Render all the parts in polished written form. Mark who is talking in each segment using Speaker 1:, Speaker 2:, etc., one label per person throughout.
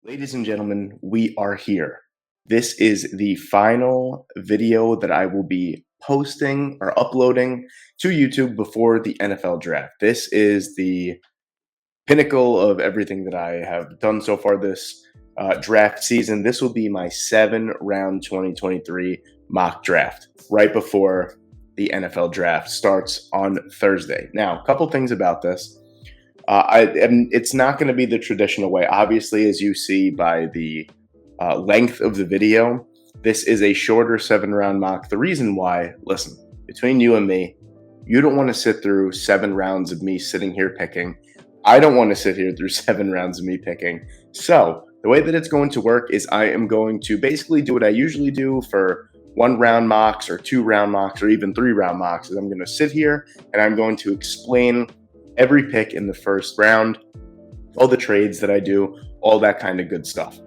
Speaker 1: Ladies and gentlemen, we are here. This is the final video that I will be posting or uploading to YouTube before the NFL draft. This is the pinnacle of everything that I have done so far this draft season. This will be my 7-round 2023 mock draft right before the NFL draft starts on Thursday. Now, a couple things about this. It's not going to be the traditional way. Obviously, as you see by the length of the video, this is a shorter 7-round mock. The reason why, listen, between you and me, you don't want to sit through 7 rounds of me sitting here picking. I don't want to sit here through 7 rounds of me picking. So the way that it's going to work is I am going to basically do what I usually do for 1-round mocks or 2-round mocks or even 3-round mocks. Is I'm going to sit here and I'm going to explain every pick in the first round, all the trades that I do, all that kind of good stuff.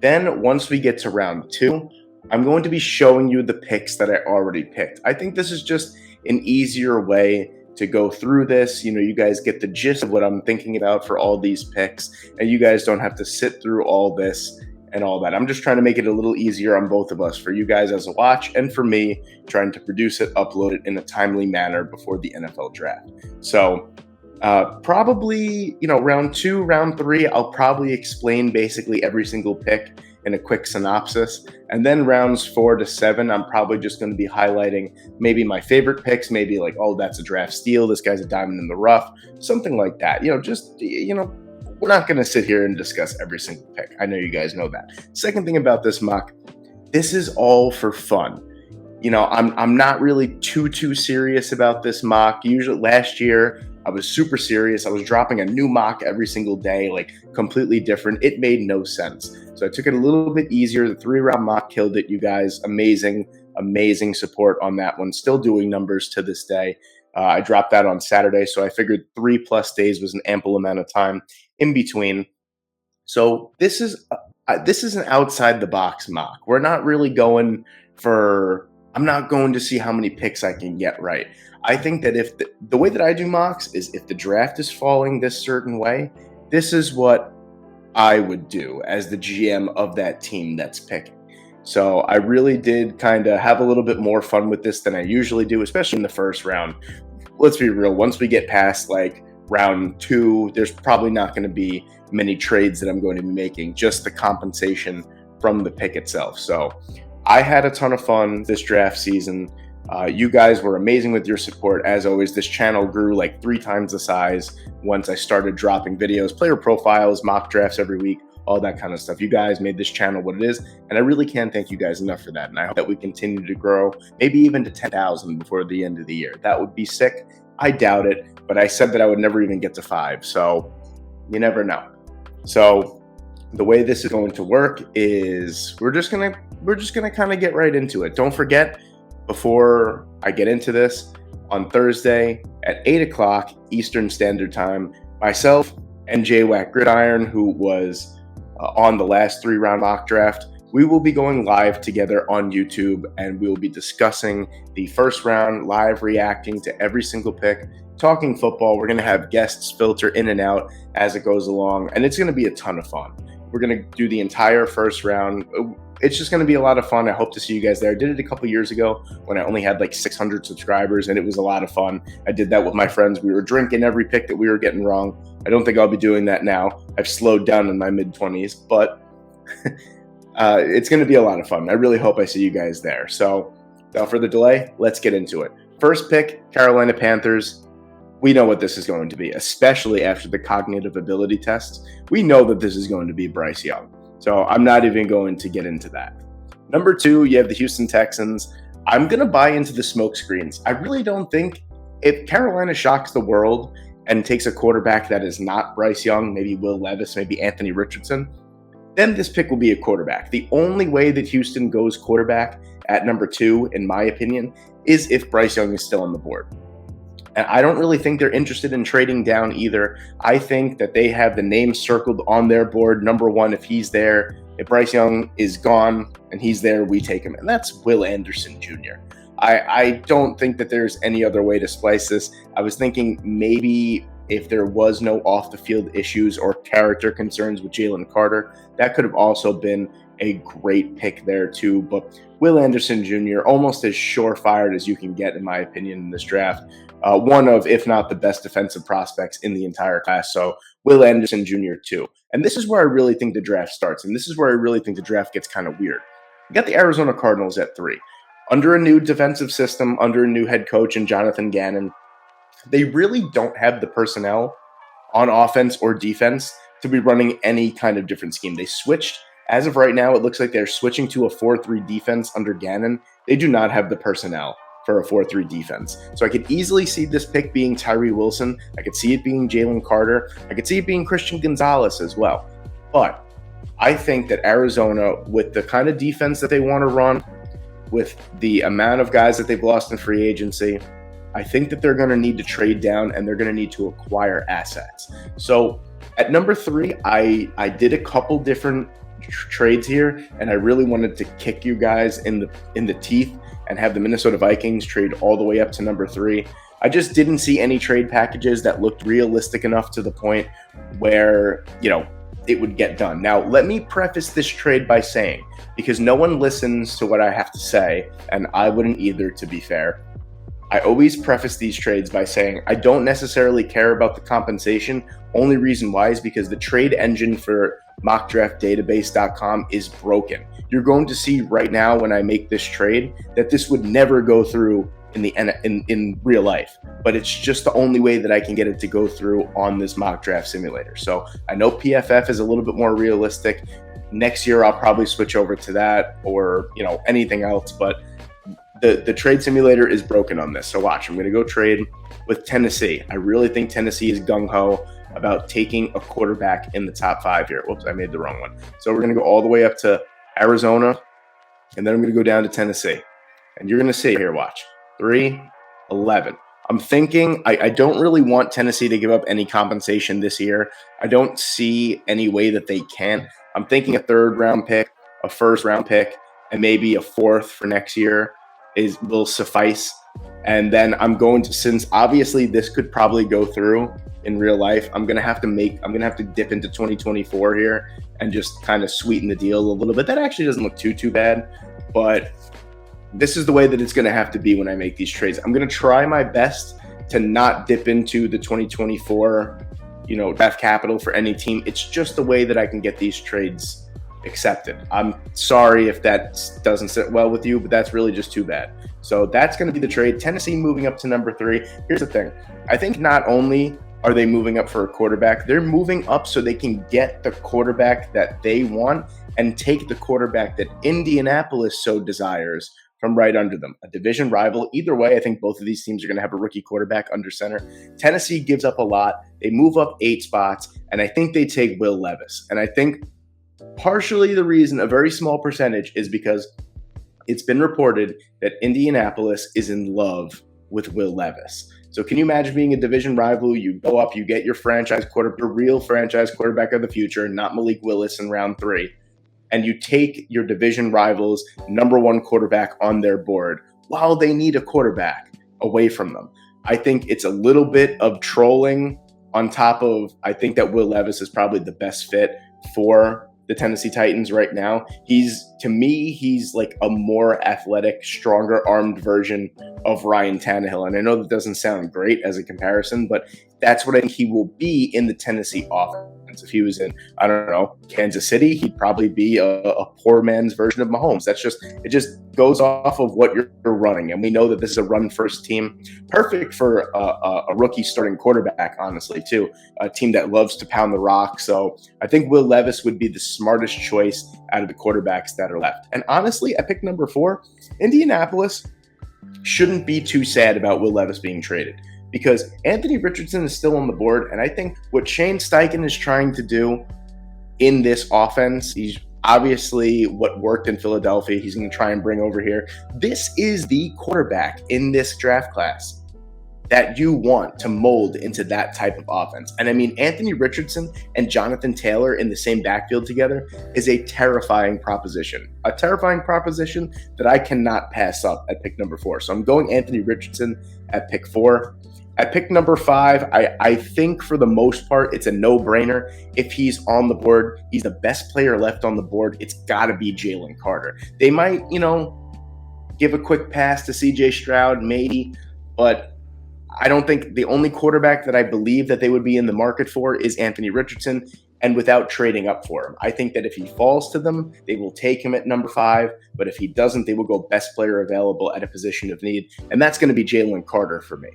Speaker 1: Then once we get to round 2, I'm going to be showing you the picks that I already picked. I think this is just an easier way to go through this. You know, you guys get the gist of what I'm thinking about for all these picks, and you guys don't have to sit through all this and all that. I'm just trying to make it a little easier on both of us, for you guys as a watch and for me trying to produce it, upload it in a timely manner before the NFL draft. So probably, round 2, round 3, I'll probably explain basically every single pick in a quick synopsis. And then rounds 4 to 7, I'm probably just going to be highlighting maybe my favorite picks, maybe like, oh, that's a draft steal, this guy's a diamond in the rough, something like that. We're not going to sit here and discuss every single pick. I know you guys know that. Second thing about this mock, this is all for fun. I'm not really too serious about this mock. Usually last year, I was super serious. I was dropping a new mock every single day, like completely different. It made no sense. So I took it a little bit easier. The 3-round mock killed it. You guys, amazing support on that one. Still doing numbers to this day. I dropped that on Saturday, so I figured 3+ days was an ample amount of time in between. So this is an outside the box mock. We're not really going for. I'm not going to see how many picks I can get right. I think that if the way that I do mocks is if the draft is falling this certain way, this is what I would do as the GM of that team that's picking. So I really did kind of have a little bit more fun with this than I usually do, especially in the first round. Let's be real. Once we get past like round 2, there's probably not going to be many trades that I'm going to be making, just the compensation from the pick itself. So I had a ton of fun this draft season. You guys were amazing with your support. As always, this channel grew like 3 times the size once I started dropping videos, player profiles, mock drafts every week, all that kind of stuff. You guys made this channel what it is, and I really can't thank you guys enough for that. And I hope that we continue to grow, maybe even to 10,000 before the end of the year. That would be sick. I doubt it, but I said that I would never even get to 5, so you never know. So the way this is going to work is we're just gonna kind of get right into it. Don't forget, before I get into this, on Thursday at 8 o'clock Eastern Standard Time, myself and J-Wack Gridiron, who was on the last 3-round mock draft, we will be going live together on YouTube, and we will be discussing the first round, live reacting to every single pick, talking football. We're going to have guests filter in and out as it goes along, and it's going to be a ton of fun. We're going to do the entire first round. It's just going to be a lot of fun. I hope to see you guys there. I did it a couple years ago when I only had like 600 subscribers, and it was a lot of fun. I did that with my friends. We were drinking every pick that we were getting wrong. I don't think I'll be doing that now. I've slowed down in my mid-20s, but it's going to be a lot of fun. I really hope I see you guys there. So without further delay, let's get into it. First pick, Carolina Panthers. We know what this is going to be, especially after the cognitive ability tests. We know that this is going to be Bryce Young. So I'm not even going to get into that. Number 2, you have the Houston Texans. I'm going to buy into the smoke screens. I really don't think if Carolina shocks the world and takes a quarterback that is not Bryce Young, maybe Will Levis, maybe Anthony Richardson, then this pick will be a quarterback. The only way that Houston goes quarterback at number 2, in my opinion, is if Bryce Young is still on the board. And I don't really think they're interested in trading down either. I think that they have the name circled on their board. Number 1, if he's there, if Bryce Young is gone and he's there, we take him. And that's Will Anderson Jr. I don't think that there's any other way to splice this. I was thinking maybe if there was no off the field issues or character concerns with Jalen Carter, that could have also been a great pick there too. But Will Anderson Jr., almost as surefire as you can get, in my opinion, in this draft. One of, if not the best defensive prospects in the entire class. So Will Anderson Jr. too. And this is where I really think the draft starts. And this is where I really think the draft gets kind of weird. We got the Arizona Cardinals at 3. Under a new defensive system, under a new head coach in Jonathan Gannon, they really don't have the personnel on offense or defense to be running any kind of different scheme. They switched. As of right now, it looks like they're switching to a 4-3 defense under Gannon. They do not have the personnel for a 4-3 defense. So I could easily see this pick being Tyree Wilson. I could see it being Jalen Carter. I could see it being Christian Gonzalez as well. But I think that Arizona, with the kind of defense that they want to run, with the amount of guys that they've lost in free agency, I think that they're going to need to trade down and they're going to need to acquire assets. So at number 3, I did a couple different trades here, and I really wanted to kick you guys in the teeth and have the Minnesota Vikings trade all the way up to number 3. I just didn't see any trade packages that looked realistic enough to the point where, it would get done. Now, let me preface this trade by saying, because no one listens to what I have to say, and I wouldn't either, to be fair, I always preface these trades by saying I don't necessarily care about the compensation. Only reason why is because the trade engine for mockdraftdatabase.com is broken. You're going to see right now when I make this trade that this would never go through in real life, but it's just the only way that I can get it to go through on this mock draft simulator. So I know PFF is a little bit more realistic. Next year I'll probably switch over to that or anything else, but the trade simulator is broken on this. So watch, I'm going to go trade with Tennessee. I really think Tennessee is gung-ho about taking a quarterback in the top 5 here. Whoops, I made the wrong one. So we're going to go all the way up to Arizona, and then I'm going to go down to Tennessee. And you're going to see here, watch, 3-11. I'm thinking I don't really want Tennessee to give up any compensation this year. I don't see any way that they can't. I'm thinking a 3rd-round pick, a 1st-round pick, and maybe a 4th for next year will suffice. And then I'm going to, since obviously this could probably go through in real life, I'm gonna have to dip into 2024 here and just kind of sweeten the deal a little bit. That actually doesn't look too bad, but this is the way that it's gonna have to be when I make these trades. I'm gonna try my best to not dip into the 2024, draft capital for any team. It's just the way that I can get these trades accepted. I'm sorry if that doesn't sit well with you, but that's really just too bad. So that's going to be the trade. Tennessee moving up to number 3. Here's the thing. I think not only are they moving up for a quarterback, they're moving up so they can get the quarterback that they want and take the quarterback that Indianapolis so desires from right under them, a division rival. Either way, I think both of these teams are going to have a rookie quarterback under center. Tennessee gives up a lot. They move up 8 spots, and I think they take Will Levis. And I think partially the reason, a very small percentage, is because it's been reported that Indianapolis is in love with Will Levis. So can you imagine being a division rival? You go up, you get your real franchise quarterback of the future, not Malik Willis in round 3, and you take your division rivals' number 1 quarterback on their board while they need a quarterback away from them. I think it's a little bit of trolling on top of, I think that Will Levis is probably the best fit for the Tennessee Titans right now. To me, he's like a more athletic, stronger armed version of Ryan Tannehill. And I know that doesn't sound great as a comparison, but that's what I think he will be in the Tennessee offense. If he was in, I don't know, Kansas City, he'd probably be a poor man's version of Mahomes. It just goes off of what you're running. And we know that this is a run-first team, perfect for a rookie starting quarterback, honestly, too, a team that loves to pound the rock. So I think Will Levis would be the smartest choice out of the quarterbacks that are left. And honestly, at pick number 4, Indianapolis shouldn't be too sad about Will Levis being traded, because Anthony Richardson is still on the board. And I think what Shane Steichen is trying to do in this offense, he's obviously what worked in Philadelphia, he's going to try and bring over here. This is the quarterback in this draft class that you want to mold into that type of offense. And I mean, Anthony Richardson and Jonathan Taylor in the same backfield together is a terrifying proposition that I cannot pass up at pick number 4. So I'm going Anthony Richardson at pick 4. At pick number 5, I think for the most part, it's a no-brainer. If he's on the board, he's the best player left on the board. It's got to be Jalen Carter. They might, give a quick pass to CJ Stroud, maybe, but I don't think the only quarterback that I believe that they would be in the market for is Anthony Richardson, and without trading up for him. I think that if he falls to them, they will take him at number 5, but if he doesn't, they will go best player available at a position of need, and that's going to be Jalen Carter for me.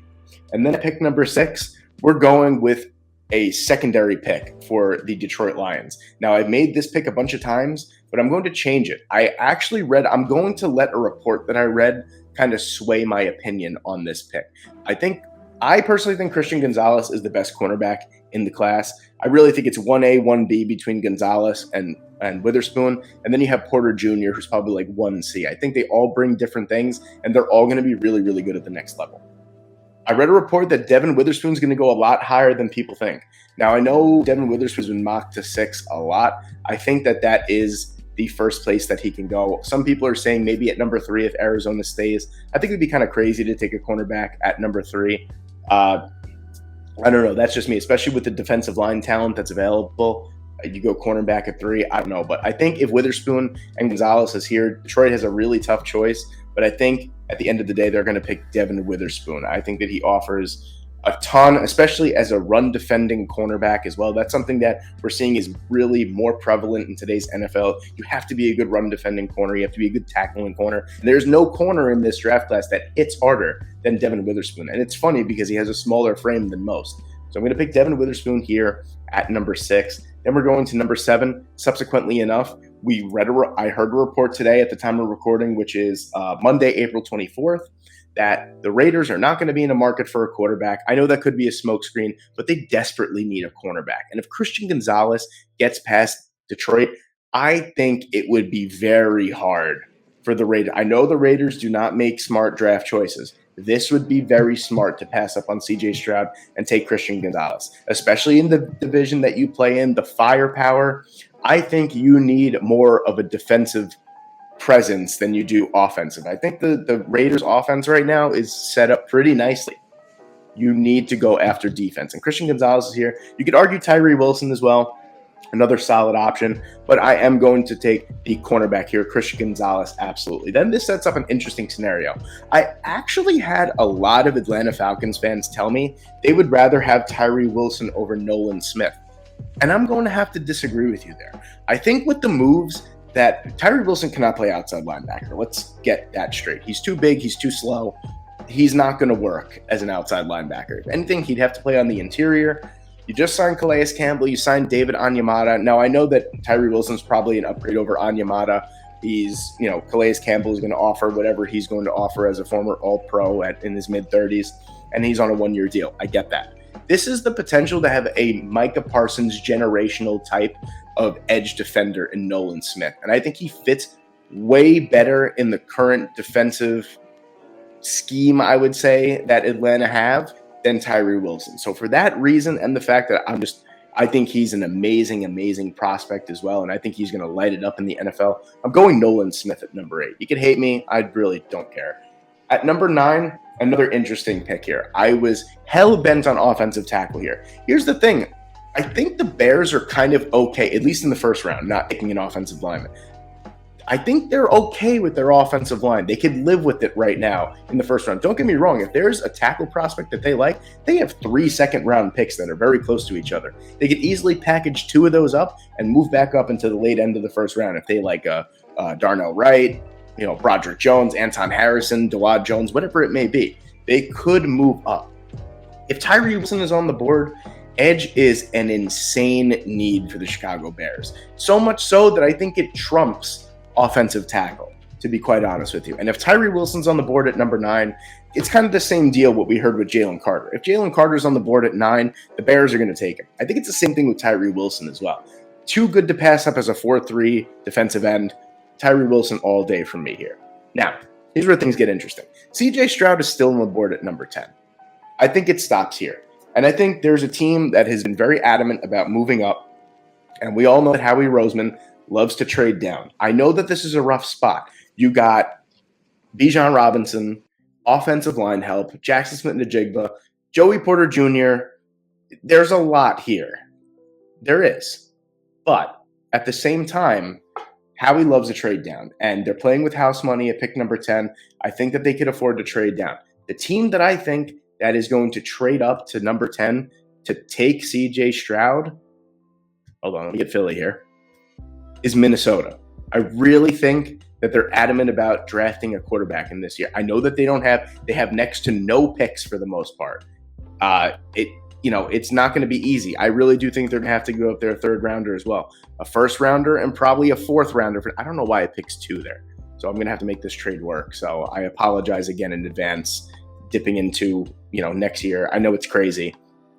Speaker 1: And then at pick number 6, we're going with a secondary pick for the Detroit Lions. Now, I've made this pick a bunch of times, but I'm going to change it. I'm going to let a report that I read kind of sway my opinion on this pick. I personally think Christian Gonzalez is the best cornerback in the class. I really think it's 1A, 1B between Gonzalez and Witherspoon, and then you have Porter Jr., who's probably like 1C. I think they all bring different things, and they're all going to be really, really good at the next level. I read a report that Devin Witherspoon's going to go a lot higher than people think. Now, I know Devin Witherspoon's been mocked to 6 a lot. I think that is the first place that he can go. Some people are saying maybe at number 3 if Arizona stays. I think it'd be kind of crazy to take a cornerback at number 3. I don't know. That's just me, especially with the defensive line talent that's available. You go cornerback at 3. I don't know. But I think if Witherspoon and Gonzalez is here, Detroit has a really tough choice. But I think at the end of the day, they're going to pick Devin Witherspoon. I think that he offers a ton, especially as a run defending cornerback as well. That's something that we're seeing is really more prevalent in today's NFL. You have to be a good run defending corner. You have to be a good tackling corner. And there's no corner in this draft class that hits harder than Devin Witherspoon. And it's funny because he has a smaller frame than most. So I'm going to pick Devin Witherspoon here at number 6. Then we're going to number 7. Subsequently enough, I heard a report today at the time of recording, which is Monday, April 24th, that the Raiders are not going to be in a market for a quarterback. I know that could be a smokescreen, but they desperately need a cornerback. And if Christian Gonzalez gets past Detroit, I think it would be very hard for the Raiders. I know the Raiders do not make smart draft choices. This would be very smart to pass up on CJ Stroud and take Christian Gonzalez, especially in the division that you play in, the firepower. I think you need more of a defensive presence than you do offensive. I think the Raiders offense right now is set up pretty nicely. You need to go after defense. And Christian Gonzalez is here. You could argue Tyree Wilson as well, another solid option, but I am going to take the cornerback here, Christian Gonzalez, absolutely. Then this sets up an interesting scenario. I actually had a lot of Atlanta Falcons fans tell me they would rather have Tyree Wilson over Nolan Smith. And I'm going to have to disagree with you there. I think with the moves that Tyree Wilson cannot play outside linebacker. Let's get that straight. He's too big. He's too slow. He's not going to work as an outside linebacker. If anything, he'd have to play on the interior. You just signed Calais Campbell. You signed David Onyemata. Now, I know that Tyree Wilson's probably an upgrade over Onyemata. Calais Campbell is going to offer whatever he's going to offer as a former All-Pro in his mid-30s, and he's on a one-year deal. I get that. This is the potential to have a Micah Parsons generational type of edge defender in Nolan Smith. And I think he fits way better in the current defensive scheme, I would say, that Atlanta have than Tyree Wilson. So for that reason and the fact that I think he's an amazing, amazing prospect as well, and I think he's going to light it up in the NFL, I'm going Nolan Smith at number 8. You can hate me. I really don't care. At number 9, another interesting pick here. I was hell-bent on offensive tackle here. Here's the thing. I think the Bears are kind of okay, at least in the first round, not picking an offensive lineman. I think they're okay with their offensive line. They could live with it right now in the first round. Don't get me wrong. If there's a tackle prospect that they like, they have 3 second-round picks that are very close to each other. They could easily package 2 of those up and move back up into the late end of the first round if they like Darnell Wright, Broderick Jones, Anton Harrison, Dawad Jones, whatever it may be. They could move up. If Tyree Wilson is on the board, edge is an insane need for the Chicago Bears. So much so that I think it trumps offensive tackle, to be quite honest with you. And if Tyree Wilson's on the board at number 9, it's kind of the same deal what we heard with Jalen Carter. If Jalen Carter's on the board at 9, the Bears are going to take him. I think it's the same thing with Tyree Wilson as well. Too good to pass up as a 4-3 defensive end. Tyree Wilson all day from me here. Now, here's where things get interesting. CJ Stroud is still on the board at number 10. I think it stops here. And I think there's a team that has been very adamant about moving up. And we all know that Howie Roseman loves to trade down. I know that this is a rough spot. You got Bijan Robinson, offensive line help, Jackson Smith-Njigba, Joey Porter Jr., there's a lot here. There is. But at the same time, Howie loves a trade down, and they're playing with house money at pick number 10. I think that they could afford to trade down. The team that I think that is going to trade up to number 10 to take CJ Stroud, hold on, let me get Philly here, is Minnesota. I really think that they're adamant about drafting a quarterback in this year. I know that they have next to no picks for the most part. It's not going to be easy. I really do think they're going to have to go up their third rounder as well. A first rounder and probably a fourth rounder. I don't know why it picks 2 there. So I'm going to have to make this trade work. So I apologize again in advance, dipping into, next year. I know it's crazy.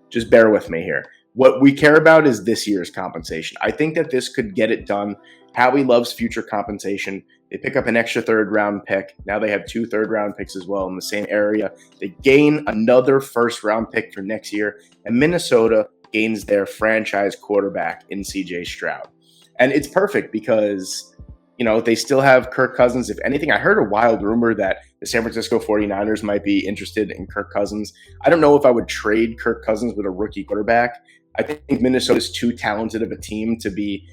Speaker 1: Just bear with me here. What we care about is this year's compensation. I think that this could get it done. Howie loves future compensation. They pick up an extra third-round pick. Now they have 2 third-round picks as well in the same area. They gain another first-round pick for next year. And Minnesota gains their franchise quarterback in CJ Stroud. And it's perfect because, they still have Kirk Cousins. If anything, I heard a wild rumor that the San Francisco 49ers might be interested in Kirk Cousins. I don't know if I would trade Kirk Cousins with a rookie quarterback. I think Minnesota's too talented of a team to be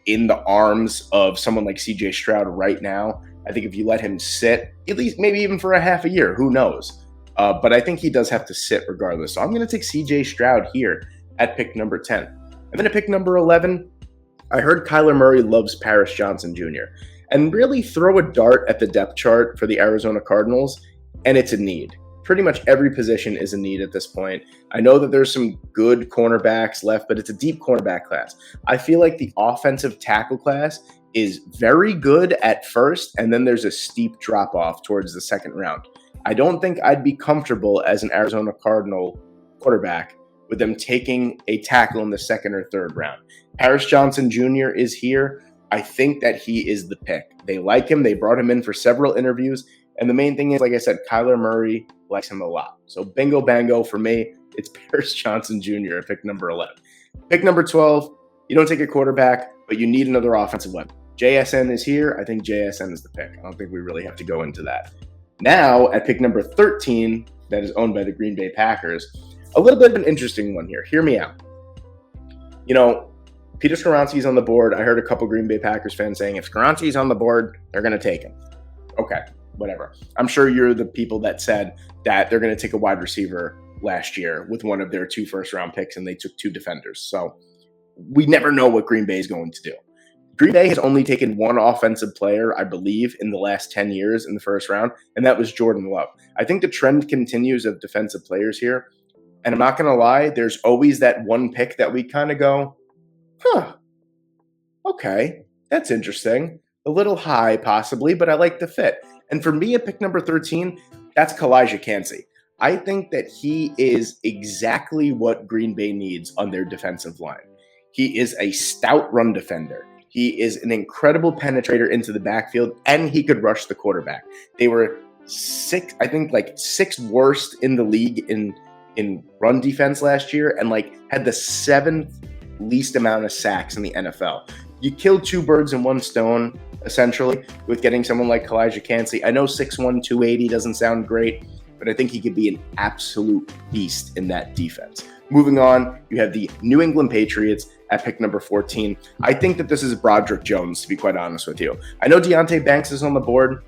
Speaker 1: in the arms of someone like CJ Stroud right now. I think if you let him sit, at least maybe even for a half a year, who knows? But I think he does have to sit regardless. So I'm going to take CJ Stroud here at pick number 10. And then at pick number 11, I heard Kyler Murray loves Paris Johnson Jr. And really throw a dart at the depth chart for the Arizona Cardinals, and it's a need. Pretty much every position is a need at this point. I know that there's some good cornerbacks left, but it's a deep cornerback class. I feel like the offensive tackle class is very good at first, and then there's a steep drop-off towards the second round. I don't think I'd be comfortable as an Arizona Cardinal quarterback with them taking a tackle in the second or third round. Paris Johnson Jr. is here. I think that he is the pick. They like him. They brought him in for several interviews. And the main thing is, like I said, Kyler Murray likes him a lot. So bingo bango for me, it's Paris Johnson Jr. at pick number 11. Pick number 12, you don't take a quarterback, but you need another offensive weapon. JSN is here. I think JSN is the pick. I don't think we really have to go into that. Now, at pick number 13, that is owned by the Green Bay Packers, a little bit of an interesting one here. Hear me out. Peter Skoronski's on the board. I heard a couple Green Bay Packers fans saying if Skoronski's on the board, they're going to take him. Okay, whatever. I'm sure you're the people that said that they're going to take a wide receiver last year with one of their 2 first-round picks, and they took 2 defenders. So we never know what Green Bay is going to do. Green Bay has only taken 1 offensive player, I believe, in the last 10 years in the first round, and that was Jordan Love. I think the trend continues of defensive players here, and I'm not going to lie, there's always that one pick that we kind of go, okay, that's interesting. A little high possibly, but I like the fit. And for me at pick number 13, that's Kalijah Kancey. I think that he is exactly what Green Bay needs on their defensive line. He is a stout run defender. He is an incredible penetrator into the backfield, and he could rush the quarterback. They were 6th worst in the league in run defense last year, and had the 7th least amount of sacks in the NFL. You killed 2 birds in 1 stone, essentially, with getting someone like Kalijah Kancey. I know 6'1", 280 doesn't sound great, but I think he could be an absolute beast in that defense. Moving on, you have the New England Patriots at pick number 14. I think that this is Broderick Jones, to be quite honest with you. I know Deonte Banks is on the board.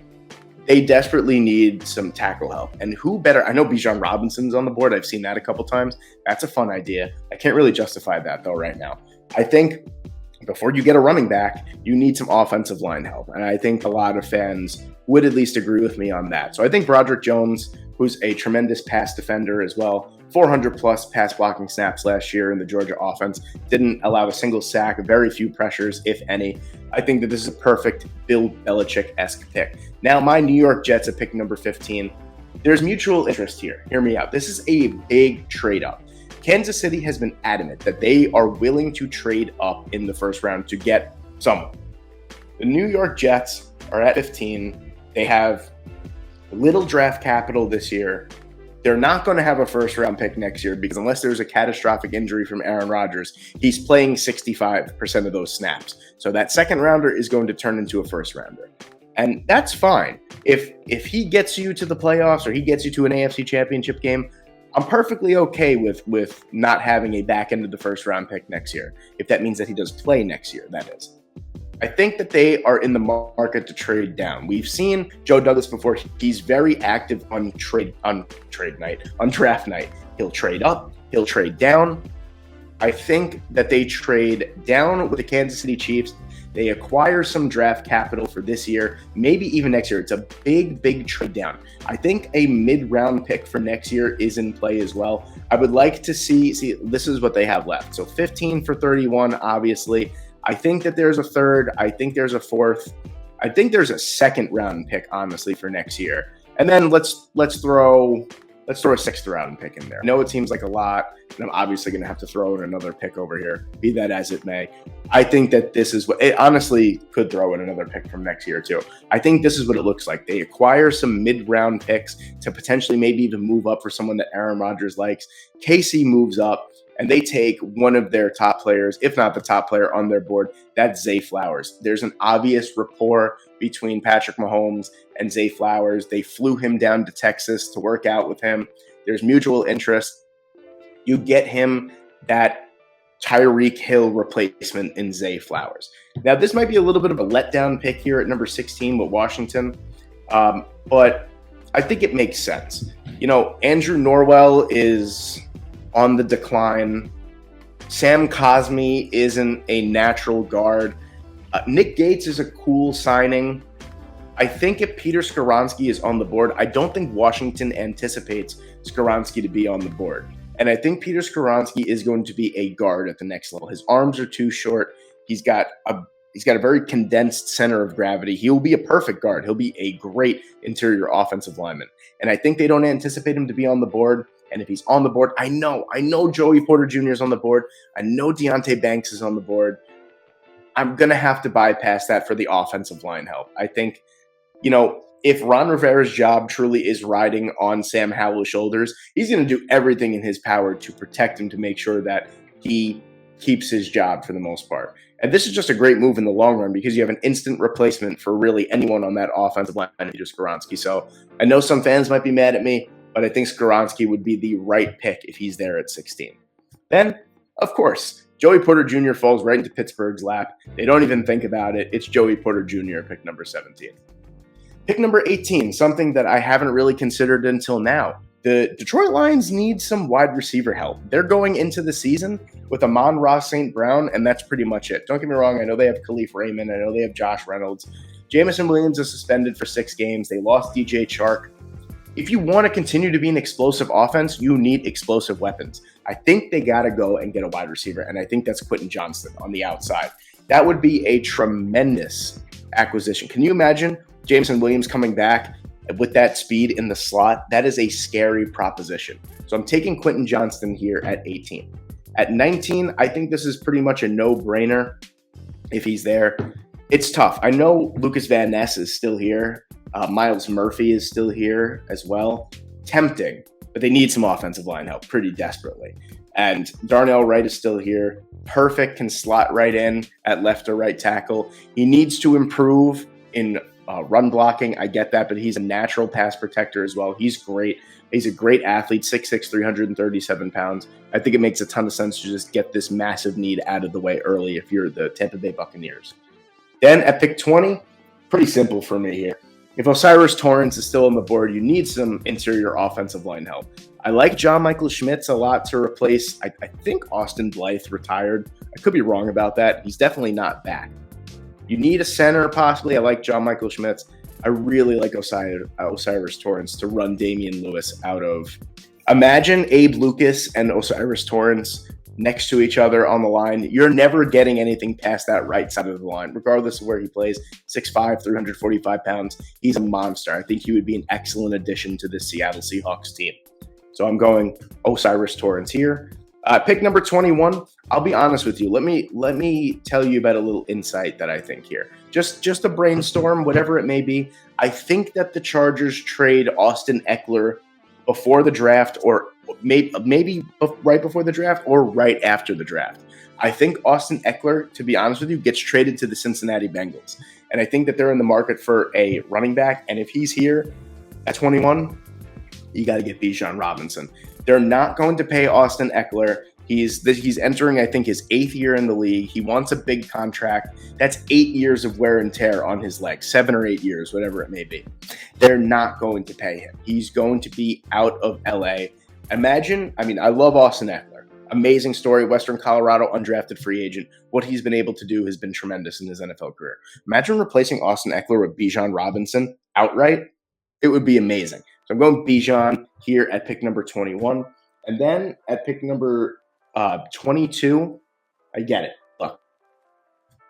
Speaker 1: They desperately need some tackle help. And who better? I know Bijan Robinson's on the board. I've seen that a couple times. That's a fun idea. I can't really justify that, though, right now. I think before you get a running back, you need some offensive line help. And I think a lot of fans would at least agree with me on that. So I think Broderick Jones, who's a tremendous pass defender as well, 400-plus pass blocking snaps last year in the Georgia offense, didn't allow a single sack, very few pressures, if any. I think that this is a perfect Bill Belichick-esque pick. Now, my New York Jets at pick number 15, there's mutual interest here. Hear me out. This is a big trade-up. Kansas City has been adamant that they are willing to trade up in the first round to get someone. The New York Jets are at 15. They have little draft capital this year. They're not going to have a first-round pick next year because unless there's a catastrophic injury from Aaron Rodgers, he's playing 65% of those snaps. So that second-rounder is going to turn into a first-rounder. And that's fine. If he gets you to the playoffs or he gets you to an AFC championship game, I'm perfectly okay with not having a back end of the first round pick next year, if that means that he does play next year, that is. I think that they are in the market to trade down. We've seen Joe Douglas before. He's very active on draft night. He'll trade up, he'll trade down. I think that they trade down with the Kansas City Chiefs. They acquire some draft capital for this year, maybe even next year. It's a big trade down. I think a mid-round pick for next year is in play as well. I would like to see this is what they have left. So 15 for 31, obviously. I think that there's a third. I think there's a fourth. I think there's a second round pick, honestly, for next year. And then let's throw a sixth round pick in there. I know it seems like a lot, and I'm obviously going to have to throw in another pick over here, be that as it may. I think that this is what it honestly could throw in another pick from next year too. I think this is what it looks like. They acquire some mid-round picks to potentially maybe even move up for someone that Aaron Rodgers likes. KC moves up, and they take one of their top players, if not the top player on their board. That's Zay Flowers. There's an obvious rapport between Patrick Mahomes and Zay Flowers. They flew him down to Texas to work out with him. There's mutual interest. You get him that Tyreek Hill replacement in Zay Flowers. Now, this might be a little bit of a letdown pick here at number 16 with Washington, but I think it makes sense. You know, Andrew Norwell is on the decline. Sam Cosmi isn't a natural guard. Nick Gates is a cool signing. I think if Peter Skoronski is on the board, I don't think Washington anticipates Skoronski to be on the board. And I think Peter Skoronski is going to be a guard at the next level. His arms are too short. He's got a very condensed center of gravity. He will be a perfect guard. He'll be a great interior offensive lineman. And I think they don't anticipate him to be on the board. And if he's on the board, I know Joey Porter Jr. is on the board. I know Deonte Banks is on the board. I'm going to have to bypass that for the offensive line help. I think, you know, if Ron Rivera's job truly is riding on Sam Howell's shoulders, he's going to do everything in his power to protect him, to make sure that he keeps his job for the most part. And this is just a great move in the long run because you have an instant replacement for really anyone on that offensive line, Peter Skoronski. So I know some fans might be mad at me, but I think Skoronski would be the right pick if he's there at 16. Then, of course, Joey Porter Jr. falls right into Pittsburgh's lap. They don't even think about it. It's Joey Porter Jr., pick number 17. Pick number 18, something that I haven't really considered until now. The Detroit Lions need some wide receiver help. They're going into the season with Amon-Ra St. Brown, and that's pretty much it. Don't get me wrong. I know they have Khalif Raymond. I know they have Josh Reynolds. Jamison Williams is suspended for 6 games. They lost DJ Chark. If you want to continue to be an explosive offense, you need explosive weapons. I think they got to go and get a wide receiver, and I think that's Quentin Johnston on the outside. That would be a tremendous acquisition. Can you imagine Jameson Williams coming back with that speed in the slot? That is a scary proposition. So I'm taking Quentin Johnston here at 18. At 19, I think this is pretty much a no-brainer if he's there. It's tough. I know Lucas Van Ness is still here. Miles Murphy is still here as well. Tempting, but they need some offensive line help pretty desperately. And Darnell Wright is still here. Perfect, can slot right in at left or right tackle. He needs to improve in run blocking. I get that, but he's a natural pass protector as well. He's great. He's a great athlete, 6'6", 337 pounds. I think it makes a ton of sense to just get this massive need out of the way early if you're the Tampa Bay Buccaneers. Then at pick 20, pretty simple for me here. If Osiris Torrance is still on the board, you need some interior offensive line help. I like John Michael Schmitz a lot to replace. I think Austin Blythe retired. I could be wrong about that. He's definitely not back. You need a center, possibly. I like John Michael Schmitz. I really like Osiris Torrance to run Damian Lewis out of. Imagine Abe Lucas and Osiris Torrance next to each other on the line. You're never getting anything past that right side of the line, regardless of where he plays. 6'5", 345 pounds. He's a monster. I think he would be an excellent addition to the Seattle Seahawks team. So I'm going Osiris Torrance here. Pick number 21. I'll be honest with you. Let me tell you about a little insight that I think here. Just a brainstorm, whatever it may be. I think that the Chargers trade Austin Eckler before the draft, or maybe right before the draft, or right after the draft. I think Austin Eckler, to be honest with you, gets traded to the Cincinnati Bengals. And I think that they're in the market for a running back. And if he's here at 21, you got to get Bijan Robinson. They're not going to pay Austin Eckler. He's entering, I think, his 8th year in the league. He wants a big contract. That's 8 years of wear and tear on his legs, 7 or 8 years, whatever it may be. They're not going to pay him. He's going to be out of LA. Imagine, I love Austin Eckler. Amazing story, Western Colorado, undrafted free agent. What he's been able to do has been tremendous in his NFL career. Imagine replacing Austin Eckler with Bijan Robinson outright. It would be amazing. So I'm going Bijan here at pick number 21. And then at pick number 22, I get it. Look,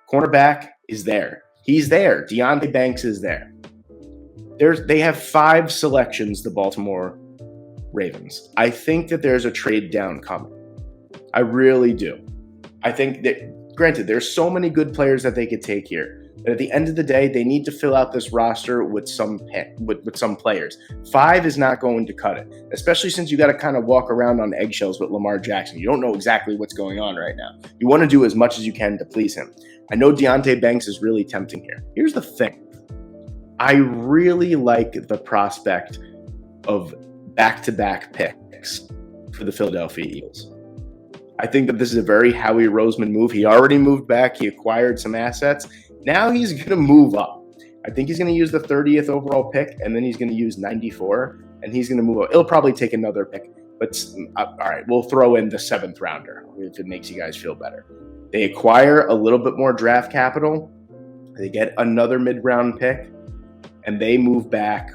Speaker 1: cornerback is there. He's there. Deonte Banks is there. They have 5 selections, the Baltimore Ravens. I think that there's a trade down coming. I really do. I think that, granted, there's so many good players that they could take here. But at the end of the day, they need to fill out this roster with some players. 5 is not going to cut it, especially since you got to kind of walk around on eggshells with Lamar Jackson. You don't know exactly what's going on right now. You want to do as much as you can to please him. I know Deonte Banks is really tempting here. Here's the thing. I really like the prospect of back-to-back picks for the Philadelphia Eagles. I think that this is a very Howie Roseman move. He already moved back. He acquired some assets. Now he's going to move up. I think he's going to use the 30th overall pick, and then he's going to use 94, and he's going to move up. It'll probably take another pick, but all right, we'll throw in the 7th rounder if it makes you guys feel better. They acquire a little bit more draft capital. They get another mid-round pick, and they move back,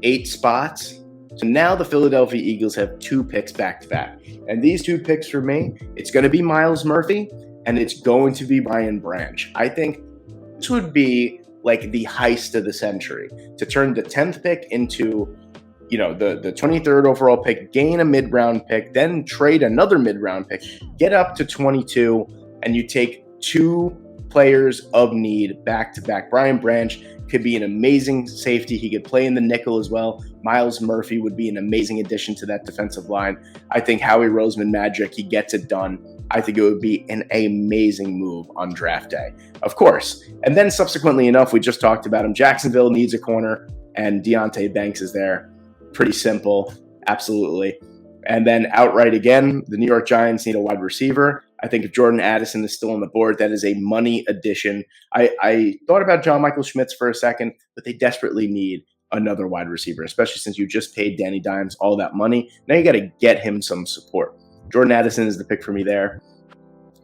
Speaker 1: 8 spots. So now the Philadelphia Eagles have 2 picks back-to-back. And these 2 picks for me, it's going to be Myles Murphy, and it's going to be Brian Branch. I think this would be like the heist of the century, to turn the 10th pick into, the 23rd overall pick, gain a mid-round pick, then trade another mid-round pick, get up to 22, and you take 2 players of need back-to-back. Brian Branch could be an amazing safety. He could play in the nickel as well. Myles Murphy would be an amazing addition to that defensive line. I think Howie Roseman magic, he gets it done. I think it would be an amazing move on draft day, of course. And then subsequently enough, we just talked about him. Jacksonville needs a corner, and Deonte Banks is there. Pretty simple, absolutely. And then outright again, the New York Giants need a wide receiver. I think if Jordan Addison is still on the board, that is a money addition. I thought about John Michael Schmitz for a second, but they desperately need another wide receiver, especially since you just paid Danny Dimes all that money. Now you got to get him some support. Jordan Addison is the pick for me there.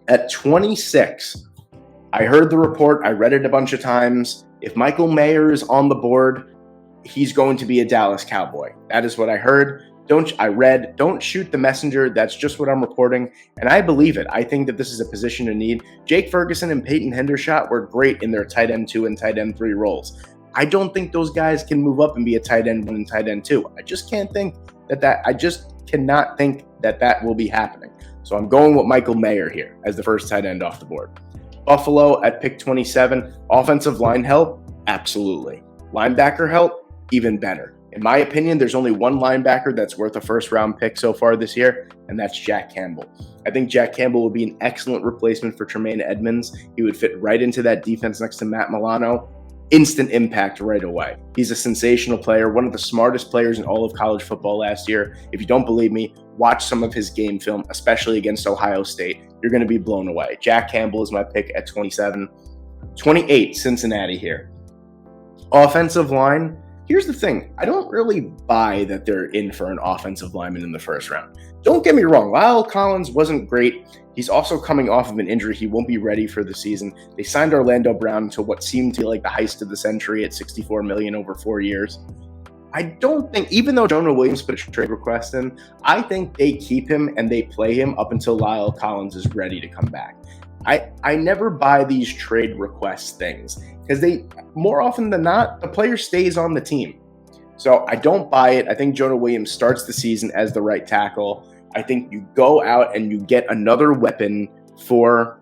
Speaker 1: At 26, I heard the report. I read it a bunch of times. If Michael Mayer is on the board, he's going to be a Dallas Cowboy. That is what I heard. Don't shoot the messenger. That's just what I'm reporting, and I believe it. I think that this is a position in need. Jake Ferguson and Peyton Hendershot were great in their tight end 2 and tight end 3 roles. I don't think those guys can move up and be a tight end 1 and tight end 2. I just can't think I just cannot think that will be happening. So I'm going with Michael Mayer here as the first tight end off the board. Buffalo at pick 27. Offensive line help? Absolutely. Linebacker help? Even better. In my opinion, there's only one linebacker that's worth a first-round pick so far this year, and that's Jack Campbell. I think Jack Campbell will be an excellent replacement for Tremaine Edmonds. He would fit right into that defense next to Matt Milano. Instant impact right away. He's a sensational player, one of the smartest players in all of college football last year. If you don't believe me, watch some of his game film, especially against Ohio State. You're going to be blown away. Jack Campbell is my pick at 27. 28, Cincinnati here. Offensive line. Here's the thing. I don't really buy that they're in for an offensive lineman in the first round. Don't get me wrong. Lyle Collins wasn't great. He's also coming off of an injury. He won't be ready for the season. They signed Orlando Brown to what seemed to be like the heist of the century at $64 million over 4 years. I don't think, even though Jonah Williams put a trade request in, I think they keep him and they play him up until Lyle Collins is ready to come back. I never buy these trade request things because more often than not, the player stays on the team. So I don't buy it. I think Jonah Williams starts the season as the right tackle. I think you go out and you get another weapon for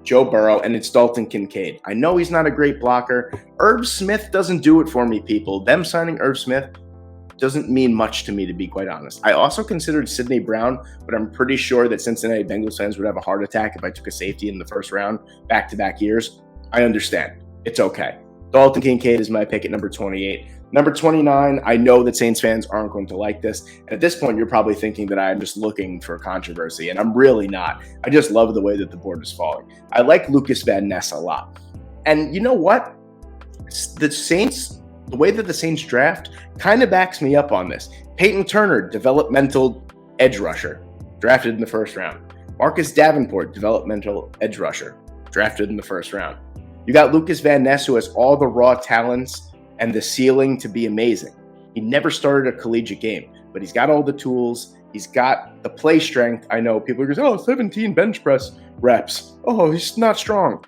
Speaker 1: Joe Burrow, and it's Dalton Kincaid. I know he's not a great blocker. Irv Smith doesn't do it for me, people. Them signing Irv Smith doesn't mean much to me, to be quite honest. I also considered Sidney Brown, but I'm pretty sure that Cincinnati Bengals fans would have a heart attack if I took a safety in the first round back-to-back years. I understand. It's okay. Dalton Kincaid is my pick at number 28. Number 29, I know that Saints fans aren't going to like this. And at this point, you're probably thinking that I'm just looking for controversy, and I'm really not. I just love the way that the board is falling. I like Lucas Van Ness a lot. And you know what? The Saints, the way that the Saints draft kind of backs me up on this. Peyton Turner, developmental edge rusher, drafted in the first round. Marcus Davenport, developmental edge rusher, drafted in the first round. You got Lucas Van Ness, who has all the raw talents and the ceiling to be amazing. He never started a collegiate game, but he's got all the tools. He's got the play strength. I know people are going, 17 bench press reps. Oh, he's not strong.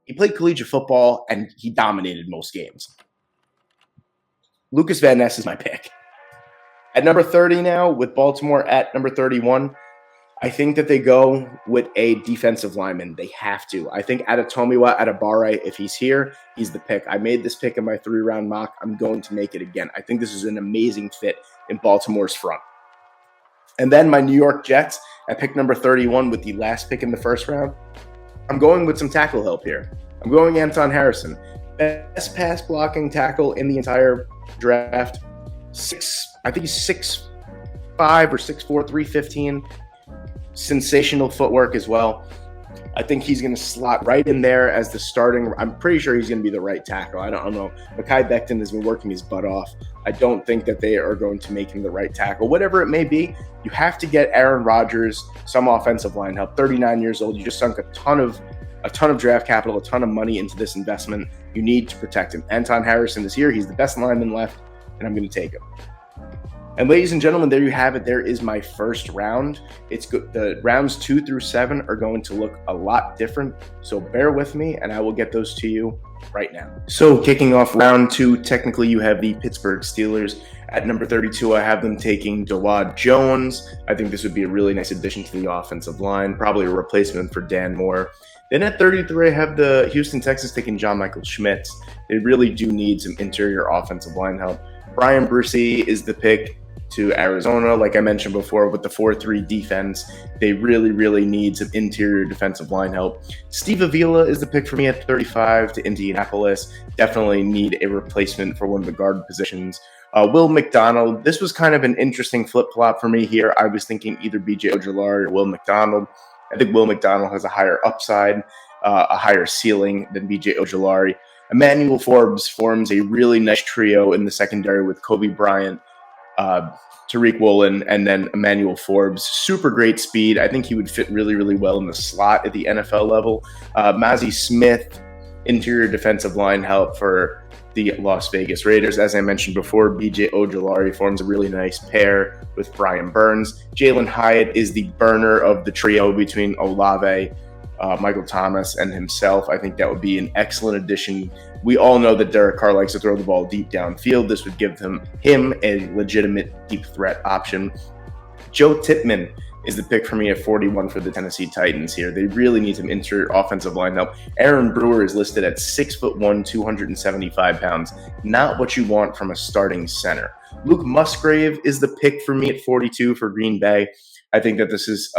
Speaker 1: He played collegiate football, and he dominated most games. Lucas Van Ness is my pick. At number 30 now, with Baltimore at number 31, I think that they go with a defensive lineman. They have to. I think Adetomiwa Adebawore, if he's here, he's the pick. I made this pick in my 3-round mock. I'm going to make it again. I think this is an amazing fit in Baltimore's front. And then my New York Jets at pick number 31 with the last pick in the first round. I'm going with some tackle help here. I'm going Anton Harrison. Best pass blocking tackle in the entire draft. I think he's 6'5" or 6'4", 315. Sensational footwork as well. I think he's going to slot right in there as the starting. I'm pretty sure he's going to be the right tackle. I don't know. Mekhi Becton has been working his butt off. I don't think that they are going to make him the right tackle. Whatever it may be, you have to get Aaron Rodgers some offensive line help. 39 years old. You just sunk a ton of draft capital, a ton of money into this investment. You need to protect him. Anton Harrison is here. He's the best lineman left, and I'm going to take him. And ladies and gentlemen, there you have it. There is my first round. It's good. The rounds 2 through 7 are going to look a lot different. So bear with me, and I will get those to you right now. So kicking off round 2, technically you have the Pittsburgh Steelers. At number 32, I have them taking Dawad Jones. I think this would be a really nice addition to the offensive line, probably a replacement for Dan Moore. Then at 33, I have the Houston Texans taking John Michael Schmitz. They really do need some interior offensive line help. Brian Brucey is the pick to Arizona. Like I mentioned before, with the 4-3 defense, they really, really need some interior defensive line help. Steve Avila is the pick for me at 35 to Indianapolis. Definitely need a replacement for one of the guard positions. Will McDonald, this was kind of an interesting flip-flop for me here. I was thinking either B.J. Ojulari or Will McDonald. I think Will McDonald has a higher upside, a higher ceiling than B.J. Ojulari. Emmanuel Forbes forms a really nice trio in the secondary with Kobe Bryant, Tariq Woolen, and then Emmanuel Forbes. Super great speed. I think he would fit really, really well in the slot at the NFL level. Mazi Smith, interior defensive line help for the Las Vegas Raiders. As I mentioned before, B.J. Ojulari forms a really nice pair with Brian Burns. Jalen Hyatt is the burner of the trio between Olave, Michael Thomas, and himself. I think that would be an excellent addition. We all know that Derek Carr likes to throw the ball deep downfield. This would give him a legitimate deep threat option. Joe Tippmann is the pick for me at 41 for the Tennessee Titans here. They really need some interior offensive line help. Aaron Brewer is listed at 6'1", 275 pounds. Not what you want from a starting center. Luke Musgrave is the pick for me at 42 for Green Bay. I think that this is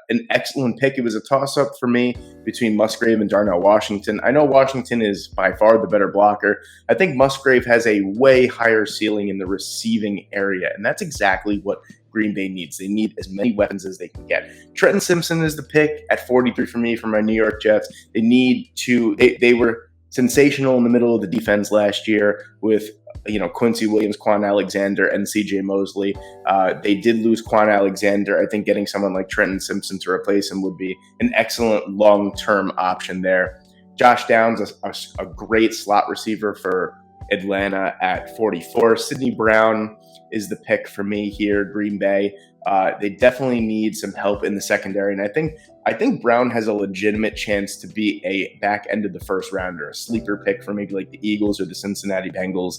Speaker 1: an excellent pick. It was a toss-up for me between Musgrave and Darnell Washington. I know Washington is by far the better blocker. I think Musgrave has a way higher ceiling in the receiving area, and that's exactly what Green Bay needs. They need as many weapons as they can get. Trenton Simpson is the pick at 43 for me for my New York Jets. They were sensational in the middle of the defense last year with Quincy Williams, Quan Alexander, and C.J. Mosley. They did lose Quan Alexander. I think getting someone like Trenton Simpson to replace him would be an excellent long-term option there. Josh Downs, a great slot receiver for Atlanta at 44. Sidney Brown is the pick for me here, Green Bay. They definitely need some help in the secondary, and I think Brown has a legitimate chance to be a back end of the first rounder, a sleeper pick for maybe like the Eagles or the Cincinnati Bengals.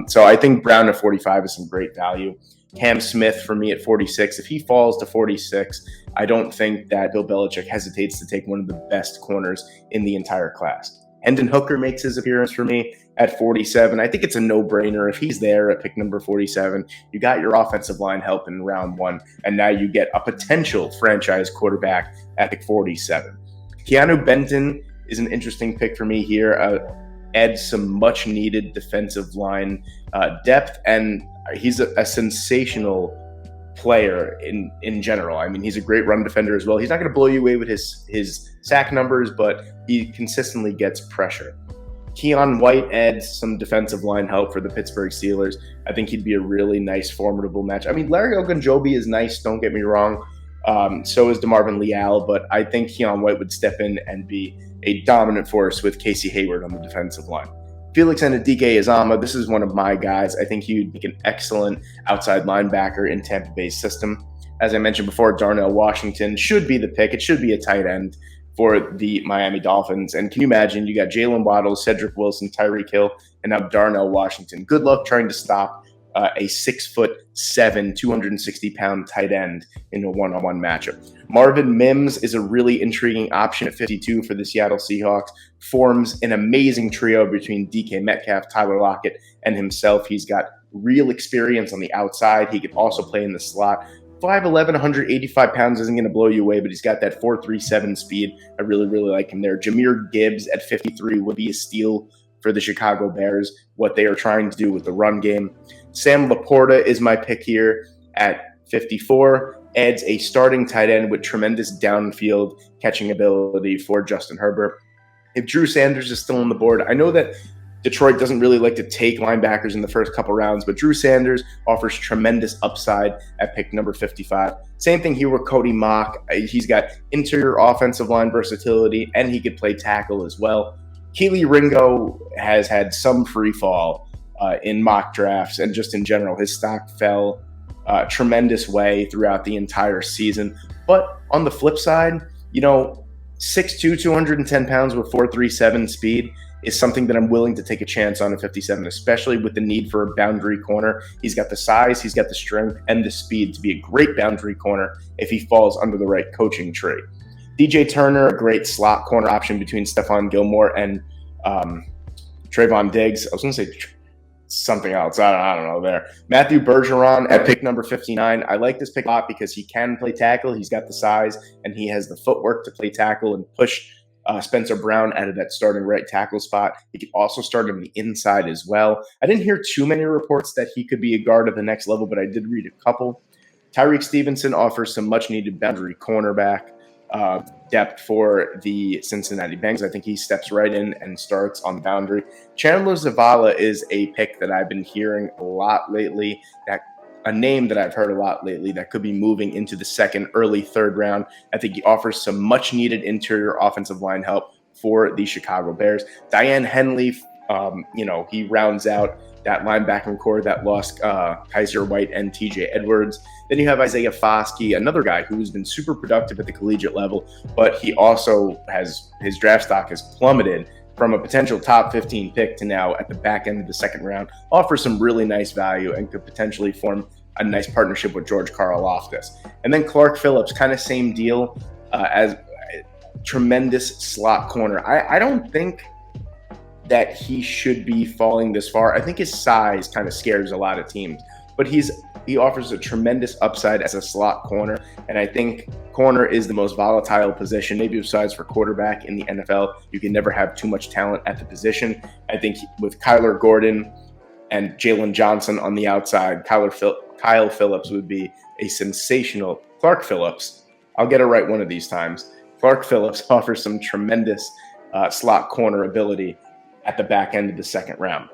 Speaker 1: So I think Brown at 45 is some great value. Cam Smith for me at 46. If he falls to 46, I don't think that Bill Belichick hesitates to take one of the best corners in the entire class. Hendon Hooker makes his appearance for me at 47. I think it's a no-brainer. If he's there at pick number 47, you got your offensive line help in round 1, and now you get a potential franchise quarterback at pick 47. Keanu Benton is an interesting pick for me here. adds some much needed defensive line depth, and he's a sensational player in general. I mean, he's a great run defender as well. He's not going to blow you away with his sack numbers, but he consistently gets pressure. Keon White adds some defensive line help for the Pittsburgh Steelers. I think he'd be a really nice, formidable match. I mean, Larry Ogunjobi is nice, don't get me wrong. So is DeMarvin Leal, but I think Keon White would step in and be a dominant force with Casey Hayward on the defensive line. Felix Anudike-Uzomah, this is one of my guys. I think he would be an excellent outside linebacker in Tampa Bay's system. As I mentioned before, Darnell Washington should be the pick. It should be a tight end for the Miami Dolphins. And can you imagine, you got Jalen Waddle, Cedric Wilson, Tyreek Hill, and now Darnell Washington. Good luck trying to stop a 6'7", 260-pound tight end in a one-on-one matchup. Marvin Mims is a really intriguing option at 52 for the Seattle Seahawks. Forms an amazing trio between DK Metcalf, Tyler Lockett, and himself. He's got real experience on the outside. He could also play in the slot. 5'11", 185 pounds isn't going to blow you away, but he's got that 4.37 speed. I really, really like him there. Jahmyr Gibbs at 53 would be a steal for the Chicago Bears, what they are trying to do with the run game. Sam Laporta is my pick here at 54. Adds a starting tight end with tremendous downfield catching ability for Justin Herbert. If Drew Sanders is still on the board, I know that Detroit doesn't really like to take linebackers in the first couple rounds, but Drew Sanders offers tremendous upside at pick number 55. Same thing here with Cody Mock. He's got interior offensive line versatility, and he could play tackle as well. Keely Ringo has had some free fall in mock drafts, and just in general, his stock fell a tremendous way throughout the entire season. But on the flip side, 6'2", 210 pounds with 4.37 speed is something that I'm willing to take a chance on at 57, especially with the need for a boundary corner. He's got the size, he's got the strength, and the speed to be a great boundary corner if he falls under the right coaching tree. DJ Turner, a great slot corner option between Stephon Gilmore and Trayvon Diggs. I was going to say something else. I don't know there. Matthew Bergeron at pick number 59. I like this pick a lot because he can play tackle. He's got the size, and he has the footwork to play tackle and push Spencer Brown out of that starting right tackle spot. He could also start on the inside as well. I didn't hear too many reports that he could be a guard at the next level, but I did read a couple. Tyreek Stevenson offers some much-needed boundary cornerback depth for the Cincinnati Bengals. I think he steps right in and starts on the boundary. Chandler Zavala is a pick that I've been hearing a lot lately, a name that I've heard a lot lately that could be moving into the second, early third round. I think he offers some much-needed interior offensive line help for the Chicago Bears. Diane Henley, he rounds out that linebacking core that lost Kaiser White and TJ Edwards. Then you have Isaiah Foskey, another guy who's been super productive at the collegiate level, but he also has his draft stock has plummeted from a potential top 15 pick to now at the back end of the second round. Offers some really nice value and could potentially form a nice partnership with George Karlaftis. And then Clark Phillips, kind of same deal as tremendous slot corner. I don't think that he should be falling this far. I think his size kind of scares a lot of teams, but he offers a tremendous upside as a slot corner, and I think corner is the most volatile position, maybe besides for quarterback in the NFL. You can never have too much talent at the position. I think with Kyler Gordon and Jalen Johnson on the outside, Kyle Phillips would be a sensational Clark Phillips. I'll get it right one of these times. Clark Phillips offers some tremendous slot corner ability at the back end of the second round.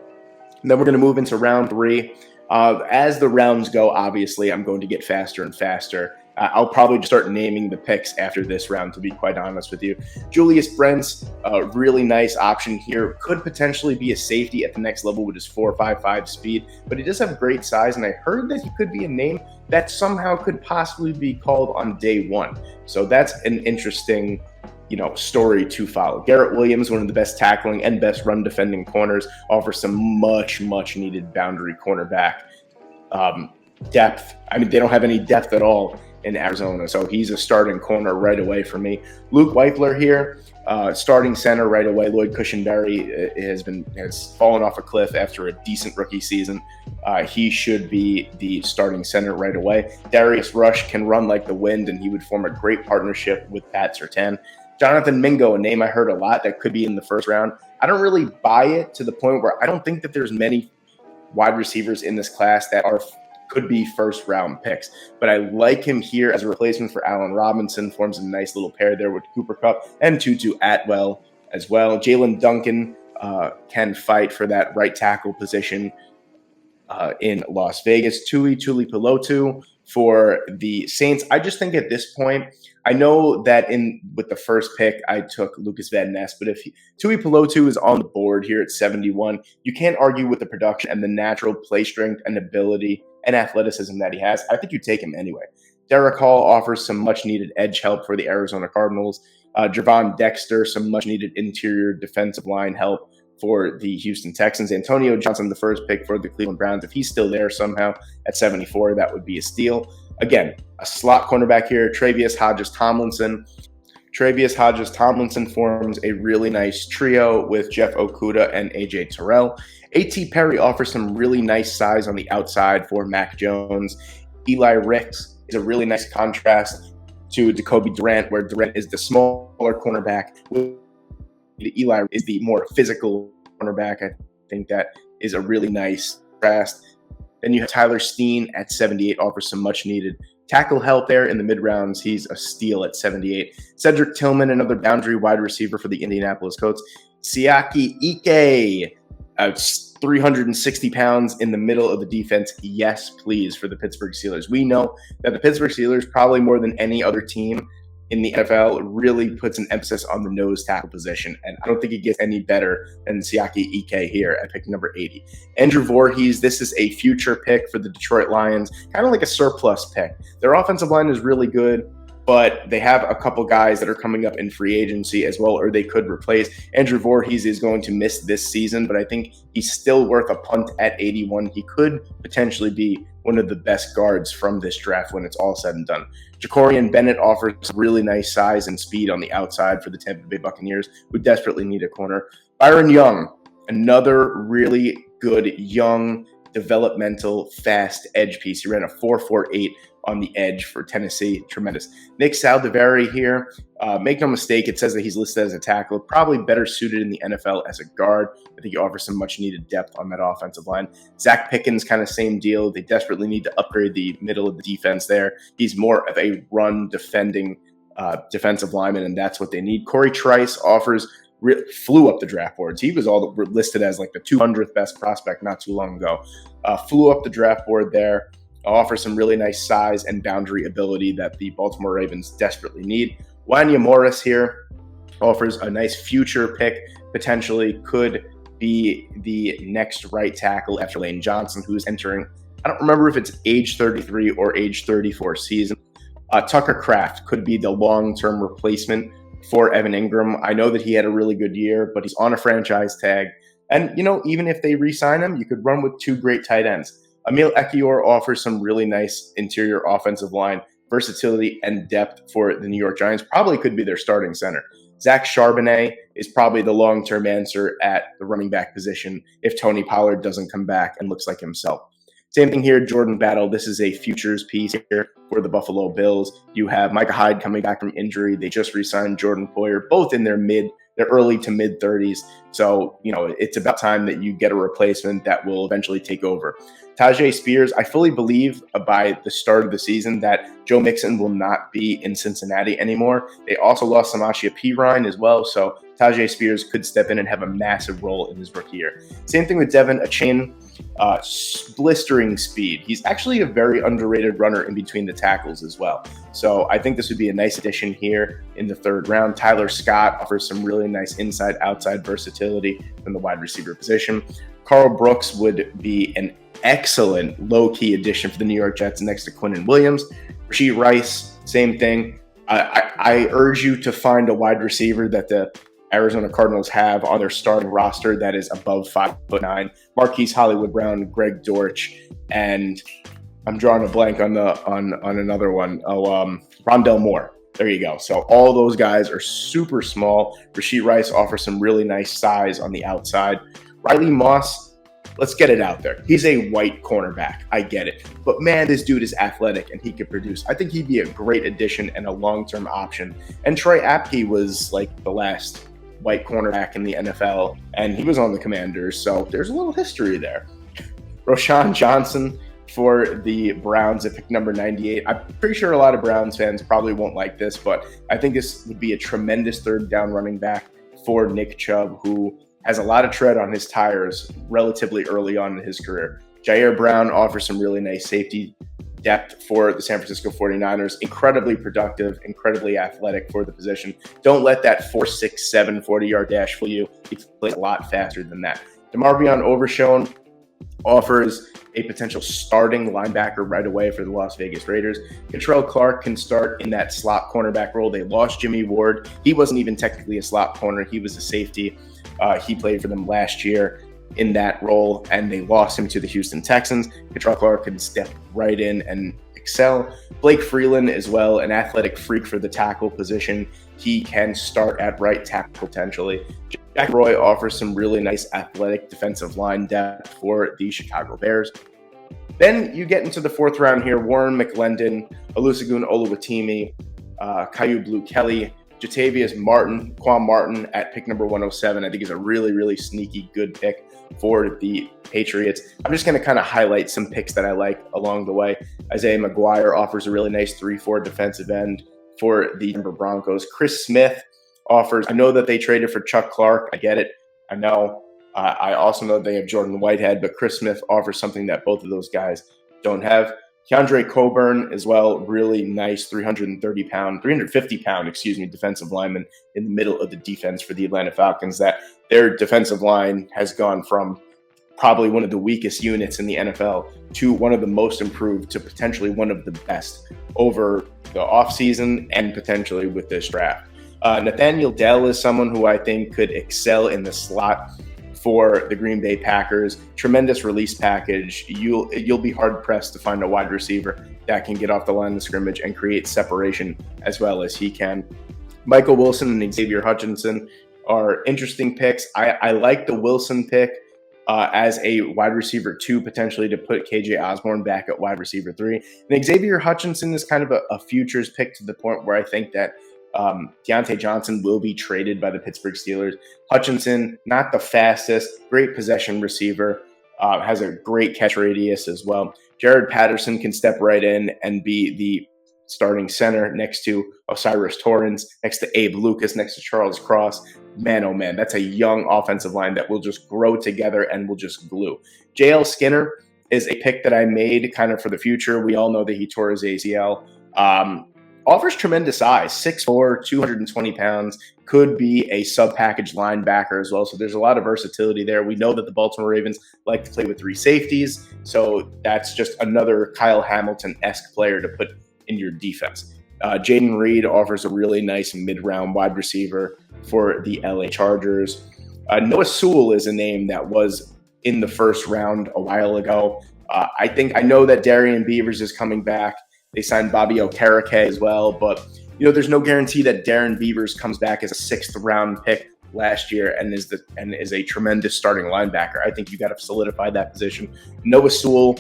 Speaker 1: And then we're going to move into round 3. As the rounds go, obviously, I'm going to get faster and faster. I'll probably just start naming the picks after this round, to be quite honest with you. Julius Brents, a really nice option here. Could potentially be a safety at the next level with his 4.55 speed, but he does have great size, and I heard that he could be a name that somehow could possibly be called on day one. So that's an interesting story to follow. Garrett Williams, one of the best tackling and best run defending corners, offers some much needed boundary cornerback depth. I mean, they don't have any depth at all in Arizona, so he's a starting corner right away for me. Luke Weipler here, starting center right away. Lloyd Cushenberry has fallen off a cliff after a decent rookie season. He should be the starting center right away. Darius Rush can run like the wind, and he would form a great partnership with Pat Surtain. Jonathan Mingo, a name I heard a lot that could be in the first round. I don't really buy it to the point where I don't think that there's many wide receivers in this class that could be first round picks. But I like him here as a replacement for Allen Robinson. Forms a nice little pair there with Cooper Kupp and Tutu Atwell as well. Jalen Duncan can fight for that right tackle position in Las Vegas. Tuli Pelotu for the Saints. I just think at this point, I know that with the first pick, I took Lucas Van Ness, but if Tui Pelotu is on the board here at 71, you can't argue with the production and the natural play strength and ability and athleticism that he has. I think you take him anyway. Derek Hall offers some much-needed edge help for the Arizona Cardinals. Javon Dexter, some much-needed interior defensive line help for the Houston Texans. Antonio Johnson, the first pick for the Cleveland Browns. If he's still there somehow at 74, that would be a steal. Again, a slot cornerback here, Travius Hodges-Tomlinson. Travius Hodges-Tomlinson forms a really nice trio with Jeff Okudah and A.J. Terrell. A.T. Perry offers some really nice size on the outside for Mac Jones. Eli Ricks is a really nice contrast to Jacoby Durant, where Durant is the smaller cornerback. Eli is the more physical cornerback. I think that is a really nice contrast. Then you have Tyler Steen at 78, offers some much-needed tackle help there in the mid-rounds. He's a steal at 78. Cedric Tillman, another boundary wide receiver for the Indianapolis Colts. Siaki Ike, 360 pounds in the middle of the defense. Yes, please, for the Pittsburgh Steelers. We know that the Pittsburgh Steelers, probably more than any other team in the NFL, really puts an emphasis on the nose tackle position, and I don't think it gets any better than Siaki Ike here at pick number 80. Andrew Voorhees, this is a future pick for the Detroit Lions, kind of like a surplus pick. Their offensive line is really good, but they have a couple guys that are coming up in free agency as well, or they could replace. Andrew Voorhees is going to miss this season, but I think he's still worth a punt at 81. He could potentially be one of the best guards from this draft when it's all said and done. Jacorian Bennett offers really nice size and speed on the outside for the Tampa Bay Buccaneers, who desperately need a corner. Byron Young, another really good young, developmental, fast edge piece. He ran a 4.48 on the edge for Tennessee. Tremendous. Nick Saldiveri here. Make no mistake, it says that he's listed as a tackle. Probably better suited in the NFL as a guard. I think he offers some much-needed depth on that offensive line. Zach Pickens, kind of same deal. They desperately need to upgrade the middle of the defense there. He's more of a run-defending defensive lineman, and that's what they need. Corey Trice flew up the draft boards. He was listed as like the 200th best prospect not too long ago. Flew up the draft board there. Offers some really nice size and boundary ability that the Baltimore Ravens desperately need. Wanya Morris here offers a nice future pick, potentially could be the next right tackle after Lane Johnson, who's entering, I don't remember if it's age 33 or age 34 season. Tucker Kraft could be the long-term replacement for Evan Ingram. I know that he had a really good year, but he's on a franchise tag. And, even if they re-sign him, you could run with two great tight ends. Emil Ekiyor offers some really nice interior offensive line versatility and depth for the New York Giants. Probably could be their starting center. Zach Charbonnet is probably the long-term answer at the running back position if Tony Pollard doesn't come back and looks like himself. Same thing here, Jordan Battle. This is a futures piece here for the Buffalo Bills. You have Micah Hyde coming back from injury. They just re-signed Jordan Poyer, both in their early to mid 30s. So, it's about time that you get a replacement that will eventually take over. Tajay Spears, I fully believe by the start of the season that Joe Mixon will not be in Cincinnati anymore. They also lost Samaje Perine as well, so Tajay Spears could step in and have a massive role in his rookie year. Same thing with Devin Achane, blistering speed. He's actually a very underrated runner in between the tackles as well. So I think this would be a nice addition here in the third round. Tyler Scott offers some really nice inside-outside versatility from the wide receiver position. Carl Brooks would be an excellent low-key addition for the New York Jets next to Quinnen Williams. Rashee Rice, same thing. I urge you to find a wide receiver that the Arizona Cardinals have on their starting roster that is above 5'9". Marquise Hollywood Brown, Greg Dortch, and I'm drawing a blank on another one. Rondell Moore. There you go. So all those guys are super small. Rashee Rice offers some really nice size on the outside. Riley Moss, let's get it out there. He's a white cornerback. I get it. But man, this dude is athletic and he could produce. I think he'd be a great addition and a long-term option. And Troy Apke was like the last white cornerback in the NFL, and he was on the Commanders, so there's a little history there. Roschon Johnson for the Browns at pick number 98. I'm pretty sure a lot of Browns fans probably won't like this, but I think this would be a tremendous third down running back for Nick Chubb, who has a lot of tread on his tires relatively early on in his career. Jair Brown offers some really nice safety depth for the San Francisco 49ers. Incredibly productive, incredibly athletic for the position. Don't let that 4.67 40-yard dash fool you. He plays a lot faster than that. DeMarvion Overshown offers a potential starting linebacker right away for the Las Vegas Raiders. Kentrell Clark can start in that slot cornerback role. They lost Jimmy Ward. He wasn't even technically a slot corner. He was a safety. He played for them last year in that role, and they lost him to the Houston Texans. Kentrell Clark can step right in and excel. Blake Freeland as well, an athletic freak for the tackle position. He can start at right tackle potentially. Jack Roy offers some really nice athletic defensive line depth for the Chicago Bears. Then you get into the fourth round here. Warren McLendon, Olusegun Oluwatimi, Caillou Blue Kelly, Jatavius Martin, Quan Martin at pick number 107. I think is a really, really sneaky good pick for the Patriots. I'm just going to kind of highlight some picks that I like along the way. Isaiah McGuire offers a really nice 3-4 defensive end for the Denver Broncos. Chris Smith offers, I know that they traded for Chuck Clark. I get it. I know. I also know they have Jordan Whitehead, but Chris Smith offers something that both of those guys don't have. Keandre Coburn as well, really nice 350 pound, defensive lineman in the middle of the defense for the Atlanta Falcons. That their defensive line has gone from probably one of the weakest units in the NFL to one of the most improved to potentially one of the best over the offseason and potentially with this draft. Nathaniel Dell is someone who I think could excel in the slot for the Green Bay Packers. Tremendous release package. You'll be hard pressed to find a wide receiver that can get off the line of scrimmage and create separation as well as he can. Michael Wilson and Xavier Hutchinson are interesting picks. I like the Wilson pick as a wide receiver 2, potentially to put KJ Osborne back at wide receiver 3. And Xavier Hutchinson is kind of a futures pick to the point where I think that Deontay Johnson will be traded by the Pittsburgh Steelers. Hutchinson, not the fastest, great possession receiver, has a great catch radius as well. Jared Patterson can step right in and be the starting center next to Osiris Torrance, next to Abe Lucas, next to Charles Cross. Man, oh man, that's a young offensive line that will just grow together and will just glue. JL Skinner is a pick that I made kind of for the future. We all know that he tore his ACL. Offers tremendous size, 6'4", 220 pounds, could be a sub-package linebacker as well. So there's a lot of versatility there. We know that the Baltimore Ravens like to play with 3 safeties. So that's just another Kyle Hamilton-esque player to put in your defense. Jaden Reed offers a really nice mid-round wide receiver for the LA Chargers. Noah Sewell is a name that was in the first round a while ago. I know that Darian Beavers is coming back. They signed Bobby Okereke as well, but there's no guarantee that Darren Beavers comes back as a 6th round pick last year and is a tremendous starting linebacker. I think you got to solidify that position. Noah Sewell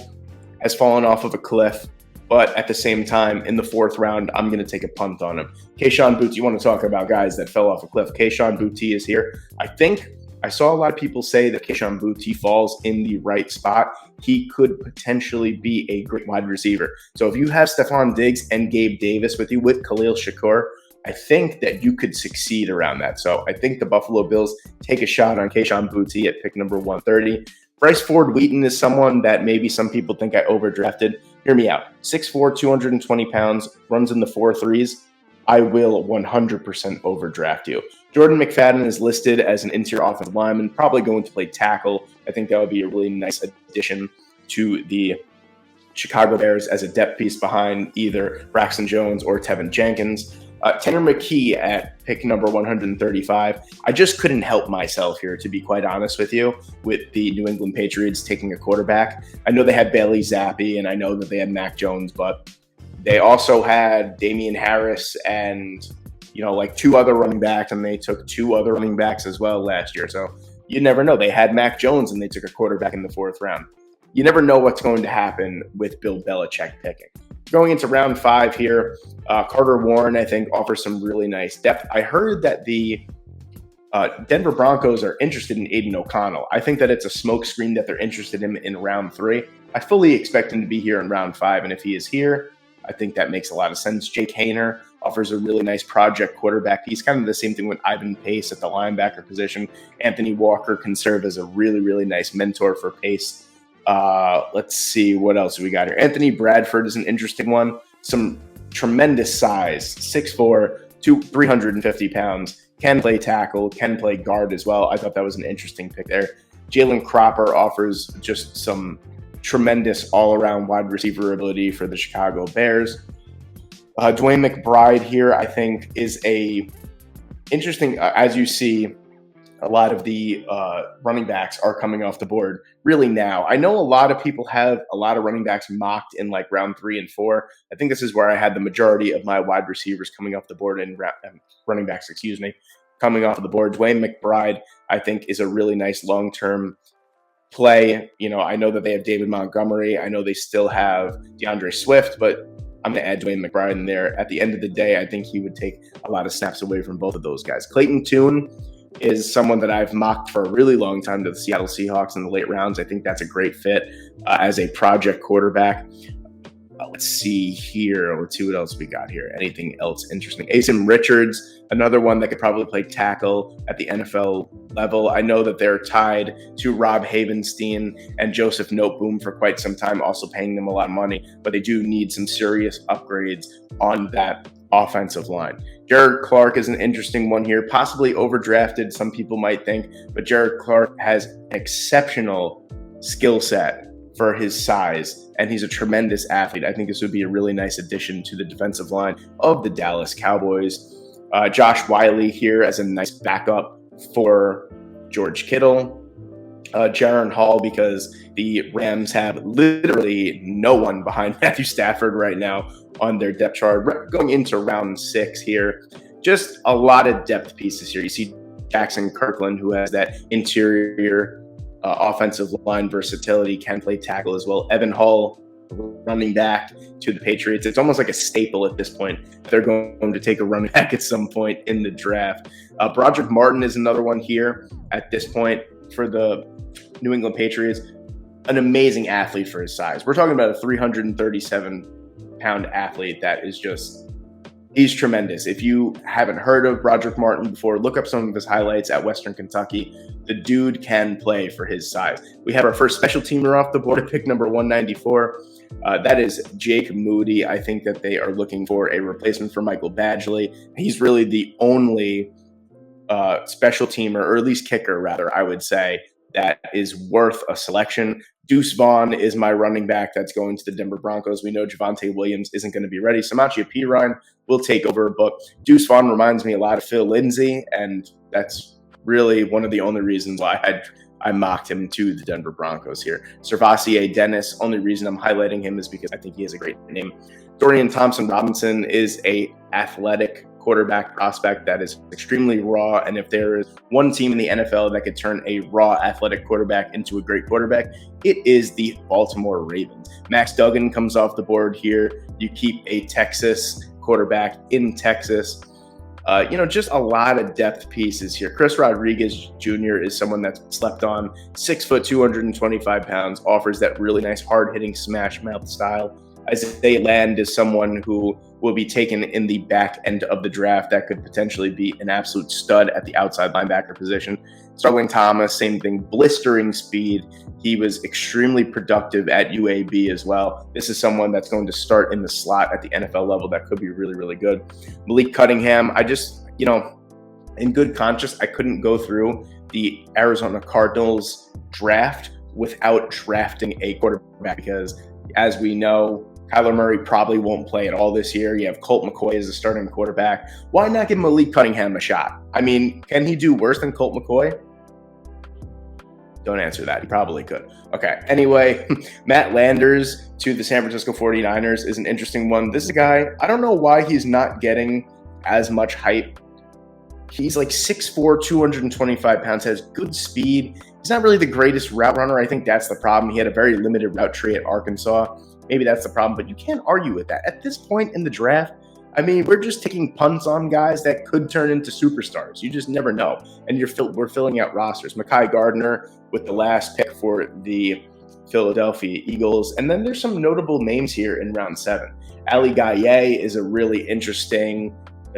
Speaker 1: has fallen off of a cliff, but at the same time, in the 4th round, I'm going to take a punt on him. Kayshon Boutte, you want to talk about guys that fell off a cliff? Kayshon Boutte is here. I think I saw a lot of people say that Kayshon Boutte falls in the right spot. He could potentially be a great wide receiver. So if you have Stephon Diggs and Gabe Davis with you with Khalil Shakur, I think that you could succeed around that. So I think the Buffalo Bills take a shot on Kayshon Boutte at pick number 130. Bryce Ford Wheaton is someone that maybe some people think I overdrafted. Hear me out. 6'4", 220 pounds, runs in the 4.3s. I will 100% overdraft you. Jordan McFadden is listed as an interior offensive lineman, probably going to play tackle. I think that would be a really nice addition to the Chicago Bears as a depth piece behind either Braxton Jones or Tevin Jenkins. Tanner McKee at pick number 135. I just couldn't help myself here, to be quite honest with you, with the New England Patriots taking a quarterback. I know they had Bailey Zappi, and I know that they had Mac Jones, but they also had Damian Harris and, 2 other running backs, and they took 2 other running backs as well last year. So you never know. They had Mac Jones, and they took a quarterback in the 4th round. You never know what's going to happen with Bill Belichick picking. Going into round 5 here, Carter Warren, I think, offers some really nice depth. I heard that the Denver Broncos are interested in Aiden O'Connell. I think that it's a smokescreen that they're interested in round 3. I fully expect him to be here in round 5, and if he is here, I think that makes a lot of sense. Jake Haener offers a really nice project quarterback. He's kind of the same thing with Ivan Pace at the linebacker position. Anthony Walker can serve as a really, really nice mentor for Pace. Let's see, what else we got here? Anthony Bradford is an interesting one. Some tremendous size, 6'4", 350 pounds. Can play tackle, can play guard as well. I thought that was an interesting pick there. Jalen Cropper offers just some tremendous all-around wide receiver ability for the Chicago Bears. Dwayne McBride here, I think, is a interesting, as you see, a lot of the running backs are coming off the board really now. I know a lot of people have a lot of running backs mocked in like round 3 and 4. I think this is where I had the majority of my wide receivers coming off the board and running backs, coming off of the board. Dwayne McBride, I think, is a really nice long-term play. You know, I know that they have David Montgomery. I know they still have DeAndre Swift, but I'm going to add Dwayne McBride in there. At the end of the day, I think he would take a lot of snaps away from both of those guys. Clayton Tune is someone that I've mocked for a really long time to the Seattle Seahawks in the late rounds. I think that's a great fit as a project quarterback. Let's see here. Let's see what else we got here. Anything else interesting? Asim Richards, another one that could probably play tackle at the NFL level. I know that they're tied to Rob Havenstein and Joseph Noteboom for quite some time, also paying them a lot of money, but they do need some serious upgrades on that offensive line. Jared Clark is an interesting one here, possibly overdrafted, some people might think, but Jared Clark has an exceptional skill set for his size, and he's a tremendous athlete. I think this would be a really nice addition to the defensive line of the Dallas Cowboys. Josh Wiley here as a nice backup for George Kittle. Jaron Hall, because the Rams have literally no one behind Matthew Stafford right now on their depth chart. Going into round 6 here, just a lot of depth pieces here. You see Jackson Kirkland, who has that interior offensive line versatility, can play tackle as well. Evan Hull, running back to the Patriots. It's almost like a staple at this point. They're going to take a running back at some point in the draft. Broderick Martin is another one here at this point for the New England Patriots. An amazing athlete for his size. We're talking about a 337-pound athlete that is just, he's tremendous. If you haven't heard of Broderick Martin before, look up some of his highlights at Western Kentucky. The dude can play for his size. We have our first special teamer off the board at pick number 194. That is Jake Moody. I think that they are looking for a replacement for Michael Badgley. He's really the only special teamer, or at least kicker, rather, I would say, that is worth a selection. Deuce Vaughn is my running back that's going to the Denver Broncos. We know Javonte Williams isn't going to be ready. Samaje Perine will take over, but Deuce Vaughn reminds me a lot of Phil Lindsay, and that's really one of the only reasons why I mocked him to the Denver Broncos here. Servassier Dennis, only reason I'm highlighting him is because I think he has a great name. Dorian Thompson-Robinson is a athletic quarterback prospect that is extremely raw, and if there is one team in the NFL that could turn a raw athletic quarterback into a great quarterback, it is the Baltimore Ravens. Max Duggan comes off the board here. You keep a Texas quarterback in Texas. Just a lot of depth pieces here. Chris Rodriguez Jr. is someone that's slept on. 6 foot, 225 pounds, offers that really nice hard-hitting smash mouth style. Isaiah Land is someone who will be taken in the back end of the draft that could potentially be an absolute stud at the outside linebacker position. Starling Thomas, same thing, blistering speed. He was extremely productive at UAB as well. This is someone that's going to start in the slot at the NFL level that could be really, really good. Malik Cunningham, I just, in good conscience, I couldn't go through the Arizona Cardinals draft without drafting a quarterback because, as we know, Kyler Murray probably won't play at all this year. You have Colt McCoy as a starting quarterback. Why not give Malik Cunningham a shot? I mean, can he do worse than Colt McCoy? Don't answer that. He probably could. Okay. Anyway, Matt Landers to the San Francisco 49ers is an interesting one. This is a guy, I don't know why he's not getting as much hype. He's like 6'4", 225 pounds, has good speed. He's not really the greatest route runner. I think that's the problem. He had a very limited route tree at Arkansas. Maybe that's the problem, but you can't argue with that. At this point in the draft, I mean, we're just taking punts on guys that could turn into superstars. You just never know. And we're filling out rosters. Mekhi Gardner with the last pick for the Philadelphia Eagles. And then there's some notable names here in round 7. Ali Gaye is a really interesting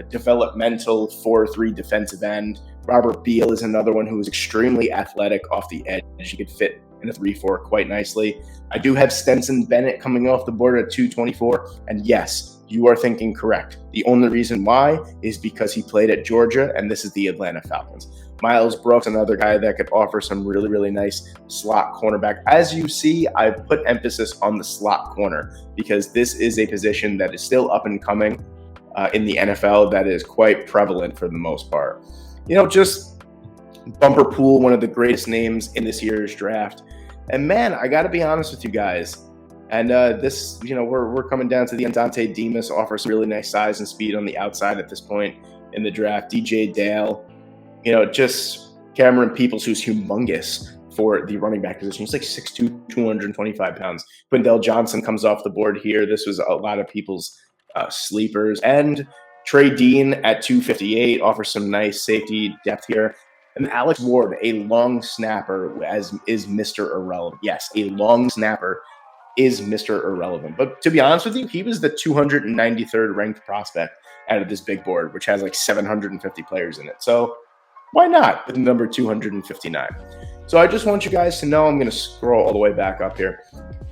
Speaker 1: developmental 4-3 defensive end. Robert Beal is another one who is extremely athletic off the edge. He could fit in a 3-4 quite nicely. I do have Stetson Bennett coming off the board at 224. And yes, you are thinking correct. The only reason why is because he played at Georgia, and this is the Atlanta Falcons. Miles Brooks, another guy that could offer some really, really nice slot cornerback. As you see, I've put emphasis on the slot corner because this is a position that is still up and coming in the NFL that is quite prevalent for the most part. Just bumper pool, one of the greatest names in this year's draft. And man, I got to be honest with you guys. And this, we're coming down to the end. Dante Demas offers some really nice size and speed on the outside at this point in the draft. DJ Dale, just Cameron Peoples, who's humongous for the running back position. He's like 6'2", 225 pounds. Quindell Johnson comes off the board here. This was a lot of people's sleepers. And Trey Dean at 258 offers some nice safety depth here. And Alex Ward, a long snapper, is Mr. Irrelevant. Yes, a long snapper is Mr. Irrelevant. But to be honest with you, he was the 293rd ranked prospect out of this big board, which has like 750 players in it. So why not with number 259? So I just want you guys to know, I'm going to scroll all the way back up here.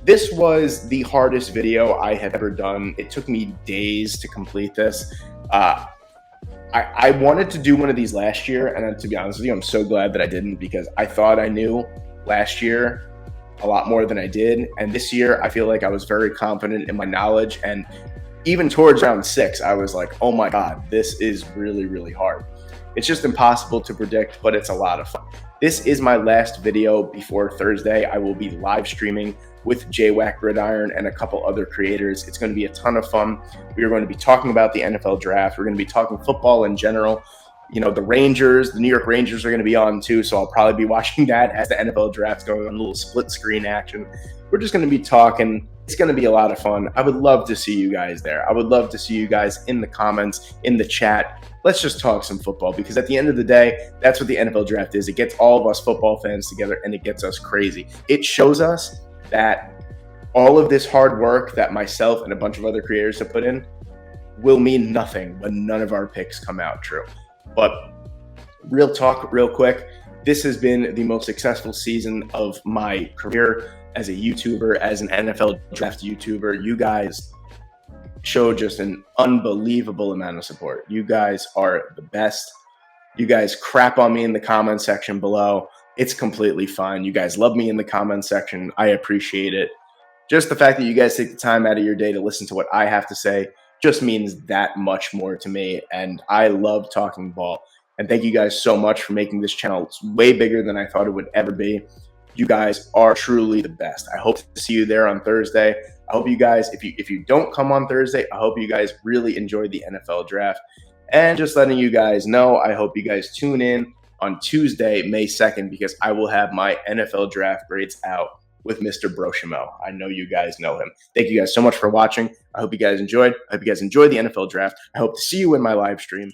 Speaker 1: This was the hardest video I have ever done. It took me days to complete this. I wanted to do one of these last year, and to be honest with you, I'm so glad that I didn't, because I thought I knew last year a lot more than I did. And this year, I feel like I was very confident in my knowledge. And even towards round 6, I was like, oh my God, this is really, really hard. It's just impossible to predict, but it's a lot of fun. This is my last video before Thursday. I will be live streaming with JWAC Gridiron and a couple other creators. It's going to be a ton of fun. We are going to be talking about the NFL draft. We're going to be talking football in general. The Rangers, the New York Rangers are going to be on too, so I'll probably be watching that as the NFL draft's going on, a little split screen action. We're just going to be talking. It's going to be a lot of fun. I would love to see you guys there. I would love to see you guys in the comments, in the chat. Let's just talk some football, because at the end of the day, that's what the NFL draft is. It gets all of us football fans together, and it gets us crazy. It shows us that all of this hard work that myself and a bunch of other creators have put in will mean nothing when none of our picks come out true. But real talk, real quick, this has been the most successful season of my career as a YouTuber, as an NFL draft YouTuber. You guys show just an unbelievable amount of support. You guys are the best. You guys crap on me in the comment section below. It's completely fine. You guys love me in the comment section. I appreciate it. Just the fact that you guys take the time out of your day to listen to what I have to say just means that much more to me. And I love talking ball. And thank you guys so much for making this channel way bigger than I thought it would ever be. You guys are truly the best. I hope to see you there on Thursday. I hope you guys, if you don't come on Thursday, I hope you guys really enjoyed the NFL draft. And just letting you guys know, I hope you guys tune in on Tuesday, May 2nd, because I will have my NFL draft grades out with Mr. Brochimo. I know you guys know him. Thank you guys so much for watching. I hope you guys enjoyed. I hope you guys enjoyed the NFL draft. I hope to see you in my live stream.